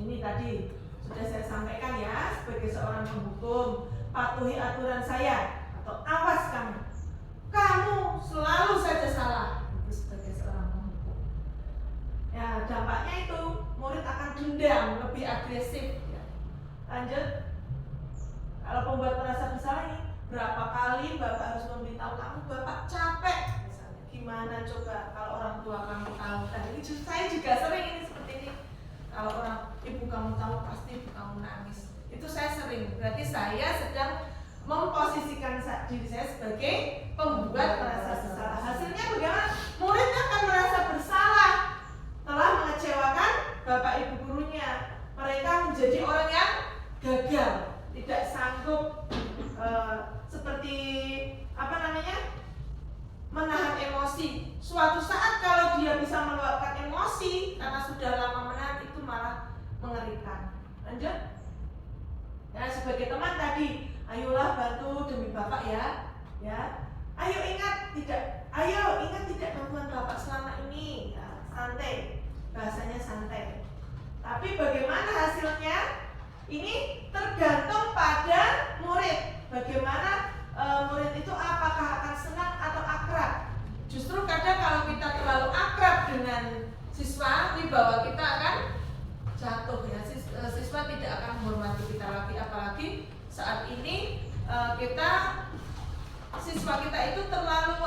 Ini tadi sudah saya sampaikan ya, sebagai seorang penghukum, patuhi aturan saya atau awas kamu. Kamu selalu saja salah. Itu sebagai seorang penghukum. Ya, dampaknya itu murid akan dendam, lebih agresif. Lanjut, kalau pembuat merasa bersalah ini, berapa kali Bapak harus memberitahu kamu, Bapak capek misalnya. Gimana coba kalau orang tua kamu tahu? Dan ini saya juga sering ini seperti ini. Kalau orang ibu kamu tahu, pasti ibu kamu nangis. Itu saya sering. Berarti saya sedang memposisikan diri saya sebagai pembuat merasa bersalah. Hasilnya bagaimana? Muridnya akan merasa bersalah telah mengecewakan Bapak Ibu gurunya. Mereka menjadi orang yang gagal, tidak sanggup seperti menahan emosi. Suatu saat kalau dia bisa meluapkan emosi karena sudah lama menahan, itu malah mengerikan. Lanjut. Nah, sebagai teman tadi, ayolah bantu demi Bapak ya. Ayo ingat tidak bantuan Bapak selama ini. Ya, santai. Bahasanya santai. Tapi bagaimana hasilnya? Ini tergantung pada murid. Bagaimana murid itu apakah akan senang atau akrab. Justru kadang kalau kita terlalu akrab dengan siswa, wibawa kita akan jatuh ya. Siswa tidak akan menghormati kita lagi, apalagi saat ini siswa kita itu terlalu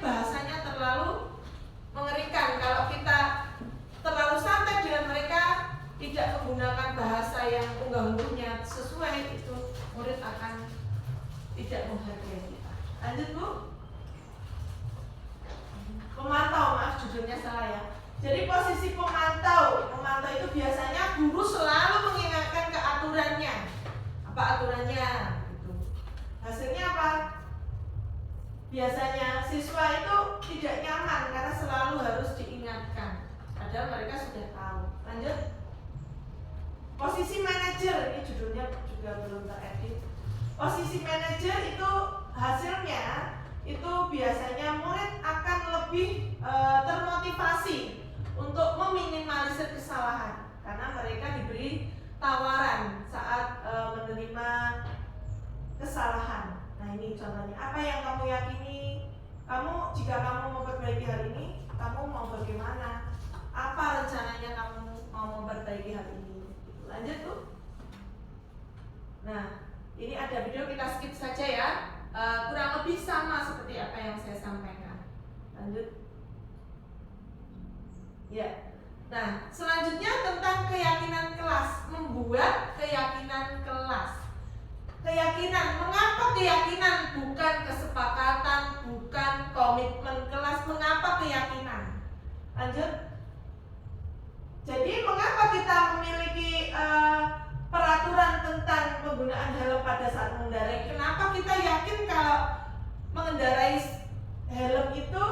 bahasanya terlalu mengerikan. Kalau kita terlalu santai dengan mereka, tidak menggunakan bahasa yang unggah-ungguhnya sesuai, itu murid akan tidak menghargai kita. Lanjut Bu. Pemantau, maaf judulnya salah ya. Jadi posisi pemantau itu biasanya guru selalu mengingatkan ke aturannya. Apa aturannya? Gitu. Hasilnya apa? Biasanya siswa itu tidak nyaman karena selalu harus diingatkan. Padahal mereka sudah tahu. Lanjut. Posisi manajer, ini judulnya juga belum teredit. Posisi manajer itu hasilnya itu biasanya murid akan lebih termotivasi untuk meminimalisir kesalahan karena mereka diberi tawaran saat menerima kesalahan. Nah ini contohnya, apa yang kamu yakini? Jika kamu memperbaiki hal ini, kamu mau bagaimana? Apa rencananya kamu mau memperbaiki hal ini? Lanjut tuh. Nah, ini ada video, kita skip saja ya. kurang lebih sama seperti apa yang saya sampaikan. Lanjut. Ya. Nah, selanjutnya tentang keyakinan kelas, membuat keyakinan kelas. Keyakinan, mengapa keyakinan? Bukan kesepakatan, bukan komitmen kelas. Mengapa keyakinan? Lanjut. Jadi mengapa kita memiliki peraturan tentang penggunaan helm pada saat mengendarai? Kenapa kita yakin kalau mengendarai helm itu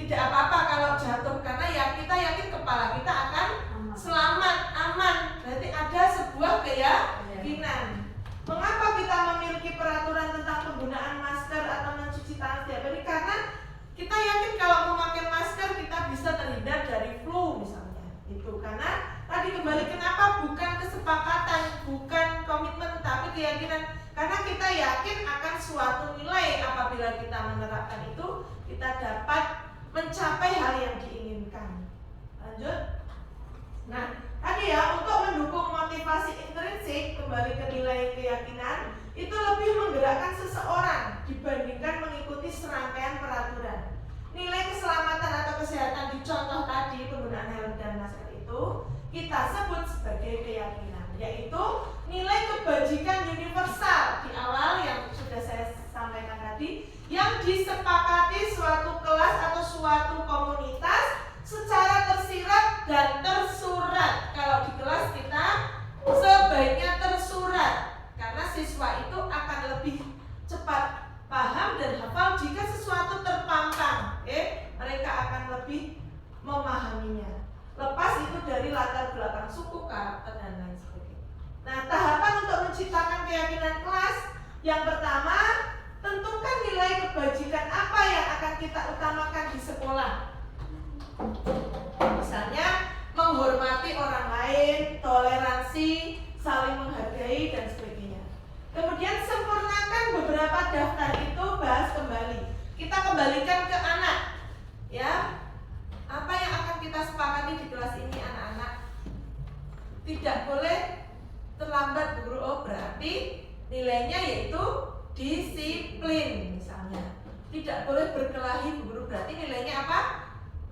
tidak apa-apa kalau jatuh? Karena ya kita yakin kepala kita akan selamat, aman. Berarti ada sebuah keyakinan. Mengapa kita memiliki peraturan tentang penggunaan masker atau mencuci tangan setiap hari? Karena kita yakin kalau memakai masker kita bisa terhindar dari flu misalnya. Itu karena tadi kembali kenapa bukan kesepakatan, bukan komitmen, tapi keyakinan. Karena kita yakin akan suatu nilai apabila kita menerapkan itu, kita dapat mencapai hal yang diinginkan. Lanjut. Nah, tadi ya, untuk mendukung motivasi intrinsik, kembali ke nilai keyakinan, itu lebih menggerakkan seseorang dibandingkan mengikuti serangkaian peraturan. Nilai keselamatan atau kesehatan di contoh tadi, penggunaan helm dan masker itu, kita sebut sebagai keyakinan, yaitu nilai kebajikan universal di awal yang sudah saya sampaikan tadi, yang disepakati suatu kelas atau suatu komunitas secara tersirat dan tersurat. Kalau di kelas kita sebaiknya tersurat, karena siswa itu akan lebih cepat paham dan hafal jika sesuatu terpampang. Mereka akan lebih memahaminya. Lepas itu dari latar belakang suku, karakter dan lain sebagainya. Nah, tahapan untuk menciptakan keyakinan kelas, yang pertama, tentukan nilai kebajikan apa yang akan kita utamakan di sekolah. Misalnya menghormati orang lain, toleransi, saling menghargai dan sebagainya. Kemudian sempurnakan beberapa daftar itu, bahas kembali. Kita kembalikan ke anak, ya. Apa yang akan kita sepakati di kelas ini anak-anak? Tidak boleh terlambat guru. Oh, berarti nilainya yaitu disiplin misalnya. Tidak boleh berkelahi guru, berarti nilainya apa?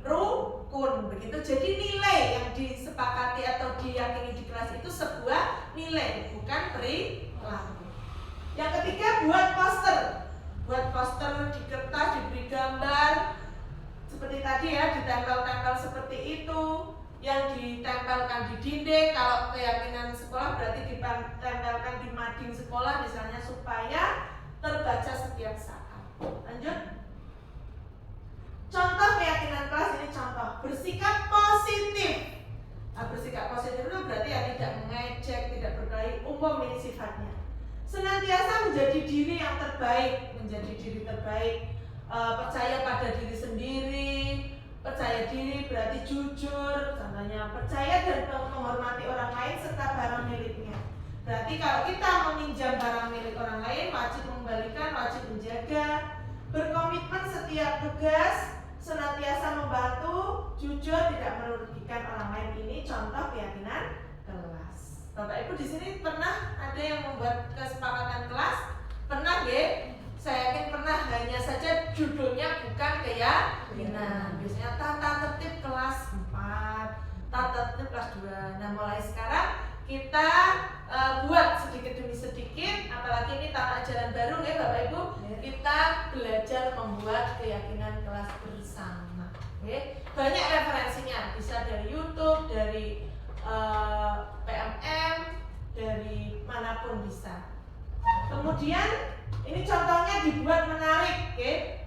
Rukun, begitu. Jadi nilai yang disepakati atau diyakini di kelas itu sebuah nilai, bukan perilaku. Yang ketiga, buat poster. Buat poster di kertas, diberi gambar seperti tadi ya, ditempel-tempel seperti itu, yang ditempelkan di dinding. Kalau keyakinan sekolah berarti ditempelkan di mading sekolah misalnya, supaya terbaca setiap saat. Lanjut. Contoh keyakinan kelas ini, contoh bersikap positif. Nah, bersikap positif itu berarti ya tidak mengejek, tidak berkelahi, umum ini sifatnya. Senantiasa menjadi diri yang terbaik, menjadi diri terbaik, percaya pada diri sendiri. Percaya diri berarti jujur, contohnya percaya dan menghormati orang lain serta barang miliknya. Berarti kalau kita meminjam barang milik orang lain, wajib mengembalikan, wajib menjaga. Berkomitmen setiap tugas, senantiasa membantu, jujur, tidak merugikan orang lain. Ini contoh keyakinan kelas. Bapak Ibu di sini pernah ada yang membuat kesepakatan kelas? Pernah ya? Saya yakin pernah, hanya saja judulnya bukan keyakinan. Biasanya tata tertib kelas 4, tata tertib kelas 2. Nah, mulai sekarang kita buat sedikit demi sedikit, apalagi ini tahun ajaran baru ya Bapak Ibu, kita belajar membuat keyakinan kelas bersama. Banyak referensinya, bisa dari YouTube, dari PMM, dari manapun bisa. Kemudian ini contohnya dibuat menarik,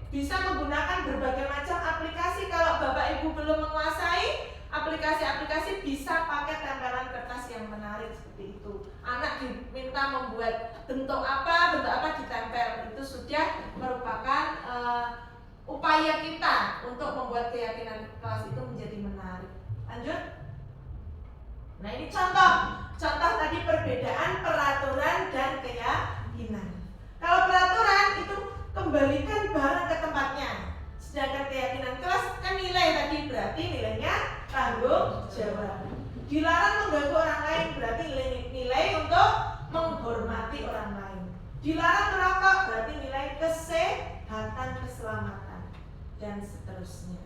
bisa menggunakan berbagai macam aplikasi. Kalau Bapak Ibu belum menguasai aplikasi-aplikasi, bisa pakai tempelan kertas yang menarik seperti itu. Anak diminta membuat bentuk apa ditempel. Itu sudah merupakan upaya kita untuk membuat keyakinan kelas itu menjadi menarik. Lanjut. Nah, ini contoh tadi perbedaan peraturan dan keyakinan. Kalau peraturan itu kembalikan barang ke tempatnya, sedangkan keyakinan kelas kan nilai tadi, berarti nilainya tanggung jawab. Dilarang mengganggu orang lain, berarti nilai untuk menghormati orang lain. Dilarang merokok, dan seterusnya.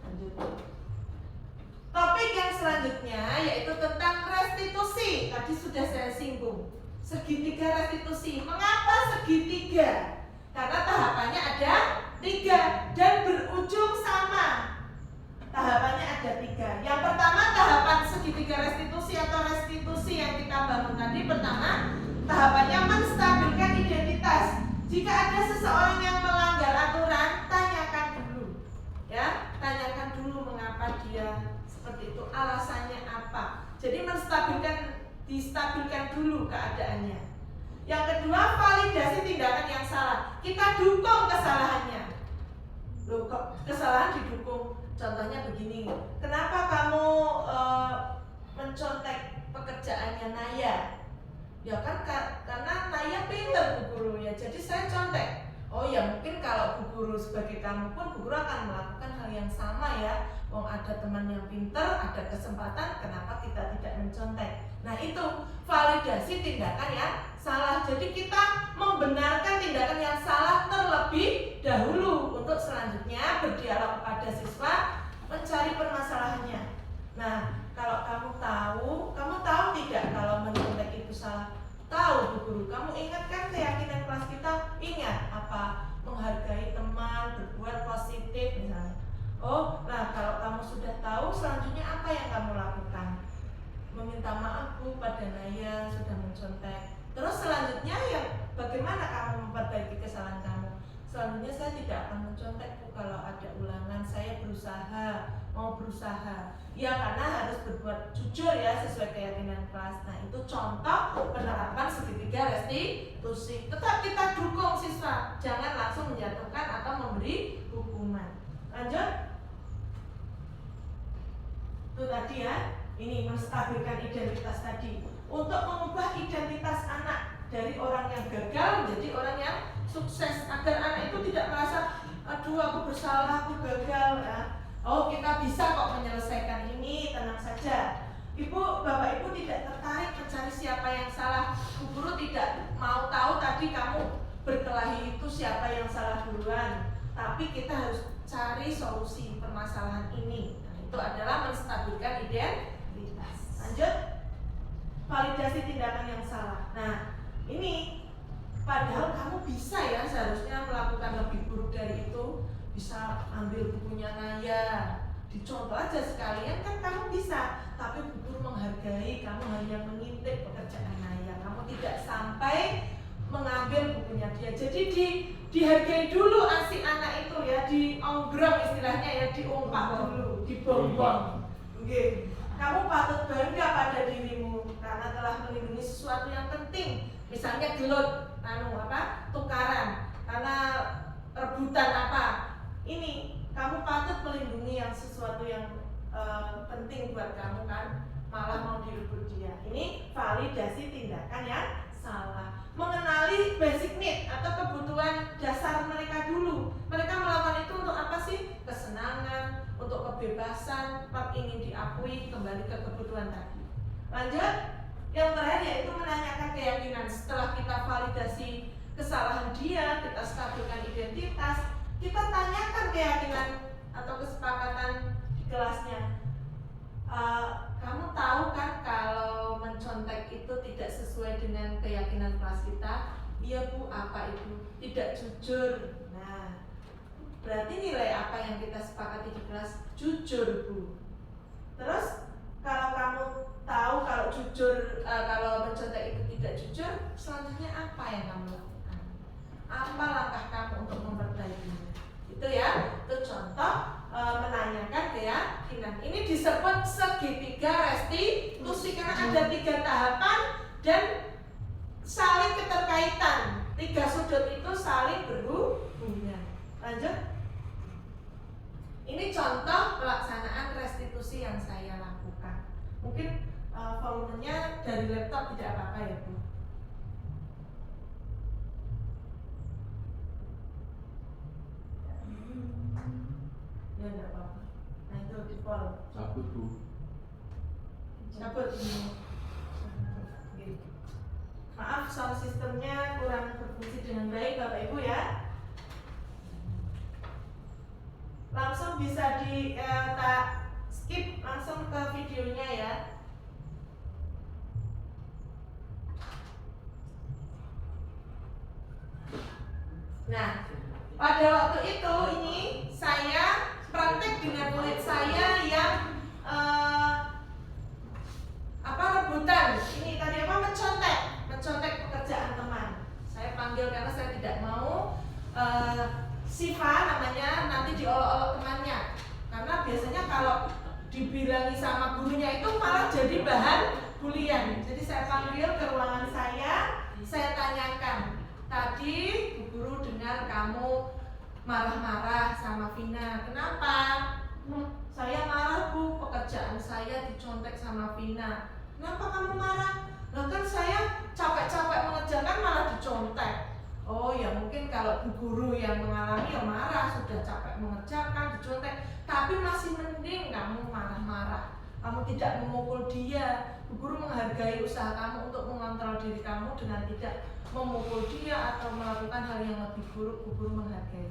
Lanjut. Topik yang selanjutnya yaitu tentang restitusi. Tadi sudah saya singgung. Segitiga restitusi. Mengapa segitiga? Karena tahapannya ada 3 dan berujung sama. Tahapannya ada 3. Yang pertama tahapan segitiga restitusi atau restitusi yang kita bangun tadi. Pertama, tahapannya menstabilkan identitas. Jika ada seseorang yang melanggar aturan, tanyakan dulu. Ya, tanyakan dulu mengapa dia seperti itu, alasannya apa. Jadi distabilkan dulu keadaannya. Yang kedua, validasi tindakan yang salah. Kita dukung kesalahannya. Loh, kok kesalahan didukung? Contohnya begini, kenapa kamu mencontek pekerjaannya Naya? Ya kan karena Naya pinter Bu Guru ya, jadi saya contek. Oh ya mungkin kalau Bu Guru sebagai kamu pun Bu Guru akan melakukan hal yang sama ya. Oh ada teman yang pinter, ada kesempatan, kenapa kita tidak mencontek? Nah itu validasi tindakan yang salah. Jadi kita membenarkan tindakan yang salah terlebih dahulu untuk selanjutnya berdialog kepada siswa, mencari permasalahannya. Nah kalau kamu tahu tidak kalau mencontek itu salah? Tahu Bu Guru, kamu ingat kan keyakinan kelas kita? Ingat apa? Menghargai teman, berbuat positif misalnya. Oh, nah kalau kamu sudah tahu, selanjutnya apa yang kamu lakukan? Meminta maaf Bu pada Naya sudah mencontek. Terus selanjutnya ya bagaimana kamu memperbaiki kesalahan kamu? Selanjutnya saya tidak akan mencontek Bu, kalau ada ulangan saya mau berusaha. Ya karena harus berbuat jujur ya sesuai keyakinan kelas. Nah itu contoh penerapan segitiga restitusi. Tetap kita dukung siswa, jangan langsung menjatuhkan atau memberi hukuman. Lanjut. Itu tadi ya, ini menstabilkan identitas tadi. Untuk mengubah identitas anak dari orang yang gagal menjadi orang yang sukses, agar anak itu tidak merasa aduh aku bersalah, aku gagal ya. Oh kita bisa kok menyelesaikan ini, tenang saja. Bapak ibu tidak tertarik mencari siapa yang salah. Bu Guru tidak mau tahu tadi kamu berkelahi itu siapa yang salah duluan. Tapi kita harus cari solusi permasalahan ini. Nah, itu adalah menstabilkan identitas. Lanjut. Validasi tindakan yang salah. Nah ini padahal kamu bisa ya seharusnya melakukan lebih buruk dari itu. Bisa ambil bukunya Naya, dicontoh aja sekalian kan kamu bisa. Tapi Bu Guru menghargai kamu hanya mengintip pekerjaan Naya, kamu tidak sampai mengambil bukunya dia. Jadi dihargai dulu si anak itu ya, dionggrong istilahnya ya, diumpak dulu, dibongbong. Oke. Kamu patut bangga pada dirimu karena telah melindungi sesuatu yang penting. Misalnya gelut, tukaran, karena rebutan apa. Ini kamu patut melindungi yang sesuatu yang penting buat kamu kan, malah mau direbut dia. Ini validasi tindakan yang salah. Mengenali basic need atau kebutuhan dasar mereka dulu. Mereka melakukan itu untuk apa sih? Kesenangan, untuk kebebasan, ingin diakui, kembali ke kebutuhan tadi. Lanjut. Yang terakhir yaitu menanyakan keyakinan. Setelah kita validasi kesalahan dia, kita stabilkan identitas, kita tanyakan keyakinan atau kesepakatan di kelasnya. Kamu tahu kan kalau mencontek itu tidak sesuai dengan keyakinan kelas kita? Iya Bu, apa itu? Tidak jujur. Nah, berarti nilai apa yang kita sepakati di kelas? Jujur Bu. Terus kalau kamu tahu kalau jujur, kalau mencontek itu tidak jujur, selanjutnya apa yang kamu lakukan? Apa langkah kamu untuk memperbaikinya? Itu ya, itu contoh menanyakan keyakinan. Ini disebut segitiga restitusi karena ada 3 tahapan dan saling keterkaitan. 3 sudut itu saling berhubungan. Lanjut. Ini contoh pelaksanaan restitusi yang saya lakukan. Mungkin volumenya dari laptop tidak apa-apa ya Bu. Ya enggak apa-apa. Nah itu di pol. Cabut Bu. Cabut ini. Maaf sound sistemnya kurang berfungsi dengan baik Bapak Ibu ya. bisa skip langsung ke videonya ya. Nah, pada waktu itu ini saya praktek dengan murid saya yang rebutan. Ini tadi mencontek pekerjaan teman. Saya panggil karena saya tidak mau Siva namanya nanti diolok-olok temannya. Karena biasanya kalau dibilangi sama gurunya itu malah jadi bahan bulian. Jadi saya panggil ke ruangan saya tanyakan, tadi Bu Guru dengar kamu marah-marah sama Vina. Kenapa? Saya marah Bu, pekerjaan saya dicontek sama Vina. Kenapa kamu marah? Lah kan saya capek-capek mengerjakan malah dicontek. Oh ya mungkin kalau Bu Guru yang mengalami ya marah, sudah capek mengerjakan dicontek. Tapi masih mending kamu marah-marah, kamu tidak memukul dia. Bu Guru menghargai usaha kamu untuk mengontrol diri kamu dengan tidak memukul dia atau melakukan hal yang lebih buruk. Bu Guru menghargai.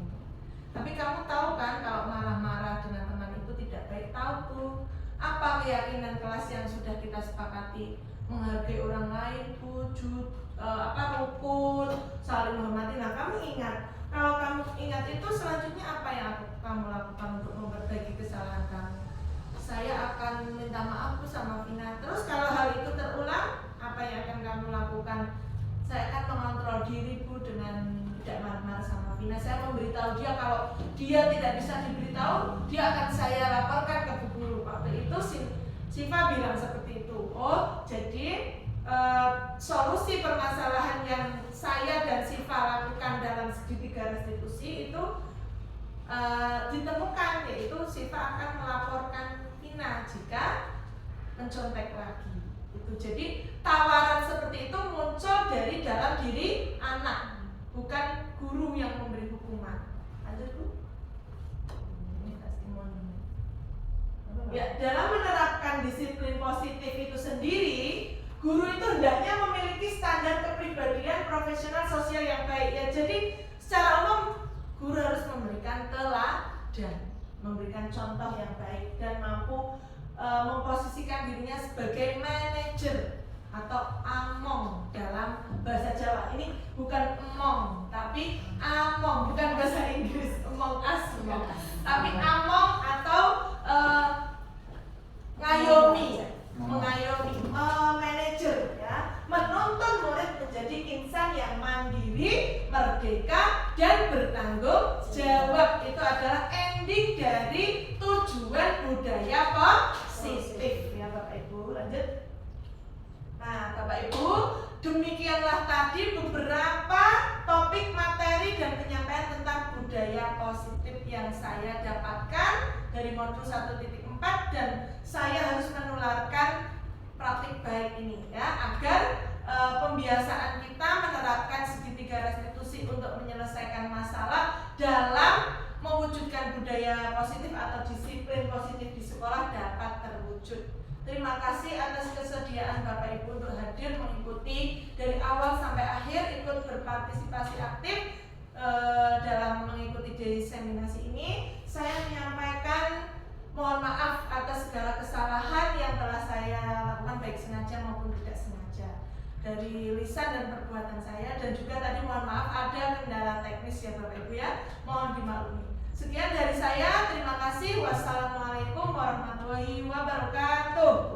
Tapi kamu tahu kan kalau marah-marah dengan teman itu tidak baik. Tahu tuh apa keyakinan kelas yang sudah kita sepakati? Menghargai orang lain, rukun, saling menghormati. Nah kamu ingat, kalau kamu ingat itu selanjutnya apa yang kamu lakukan untuk memperbaiki kesalahan kamu? Saya akan minta maaf Bu sama Vina. Terus kalau hal itu terulang, apa yang akan kamu lakukan? Saya akan mengontrol diri Bu dengan tidak marah-marah sama Vina. Saya memberitahu dia kalau dia tidak bisa diberitahu, dia akan saya laporkan ke Bu Guru. Waktu itu Siva bilang seperti itu. Oh, jadi solusi permasalahan yang saya dan Siva lakukan dalam segitiga restitusi itu ditemukan, yaitu Siva akan melaporkan Vina jika mencontek lagi. Itu jadi tawaran seperti itu muncul dari dalam diri anak, bukan guru yang memberi hukuman. Lanjut Bu. Ini testimoni. Ya, dalam menerapkan disiplin positif itu sendiri, guru itu hendaknya memiliki standar kepribadian profesional sosial yang baik. Ya, jadi secara umum guru harus memberikan teladan, memberikan contoh yang baik dan mampu memposisikan dirinya sebagai manajer atau among dalam bahasa Jawa. Ini bukan emong, tapi among, bukan bahasa Inggris among us, tapi among atau mengayomi, manajer ya, menuntun murid menjadi insan yang mandiri, merdeka dan bertanggung jawab. Itu adalah ending dari tujuan budaya positif ya Bapak Ibu. Lanjut. Nah Bapak Ibu, demikianlah tadi beberapa topik materi dan penyampaian tentang budaya positif yang saya dapatkan dari modul 1.4, dan saya harus menularkan praktik baik ini ya, agar pembiasaan kita menerapkan segitiga restitusi untuk menyelesaikan masalah dalam mewujudkan budaya positif atau disiplin positif di sekolah dapat terwujud. Terima kasih atas kesediaan Bapak Ibu untuk hadir mengikuti dari awal sampai akhir, ikut berpartisipasi aktif dalam mengikuti diseminasi ini. Saya menyampaikan mohon maaf atas segala kesalahan yang telah saya lakukan baik sengaja maupun tidak sengaja dari lisan dan perbuatan saya, dan juga tadi mohon maaf ada kendala teknis ya Bapak Ibu ya, mohon dimaklumi. Sekian dari saya, terima kasih. Wassalamualaikum warahmatullahi wabarakatuh.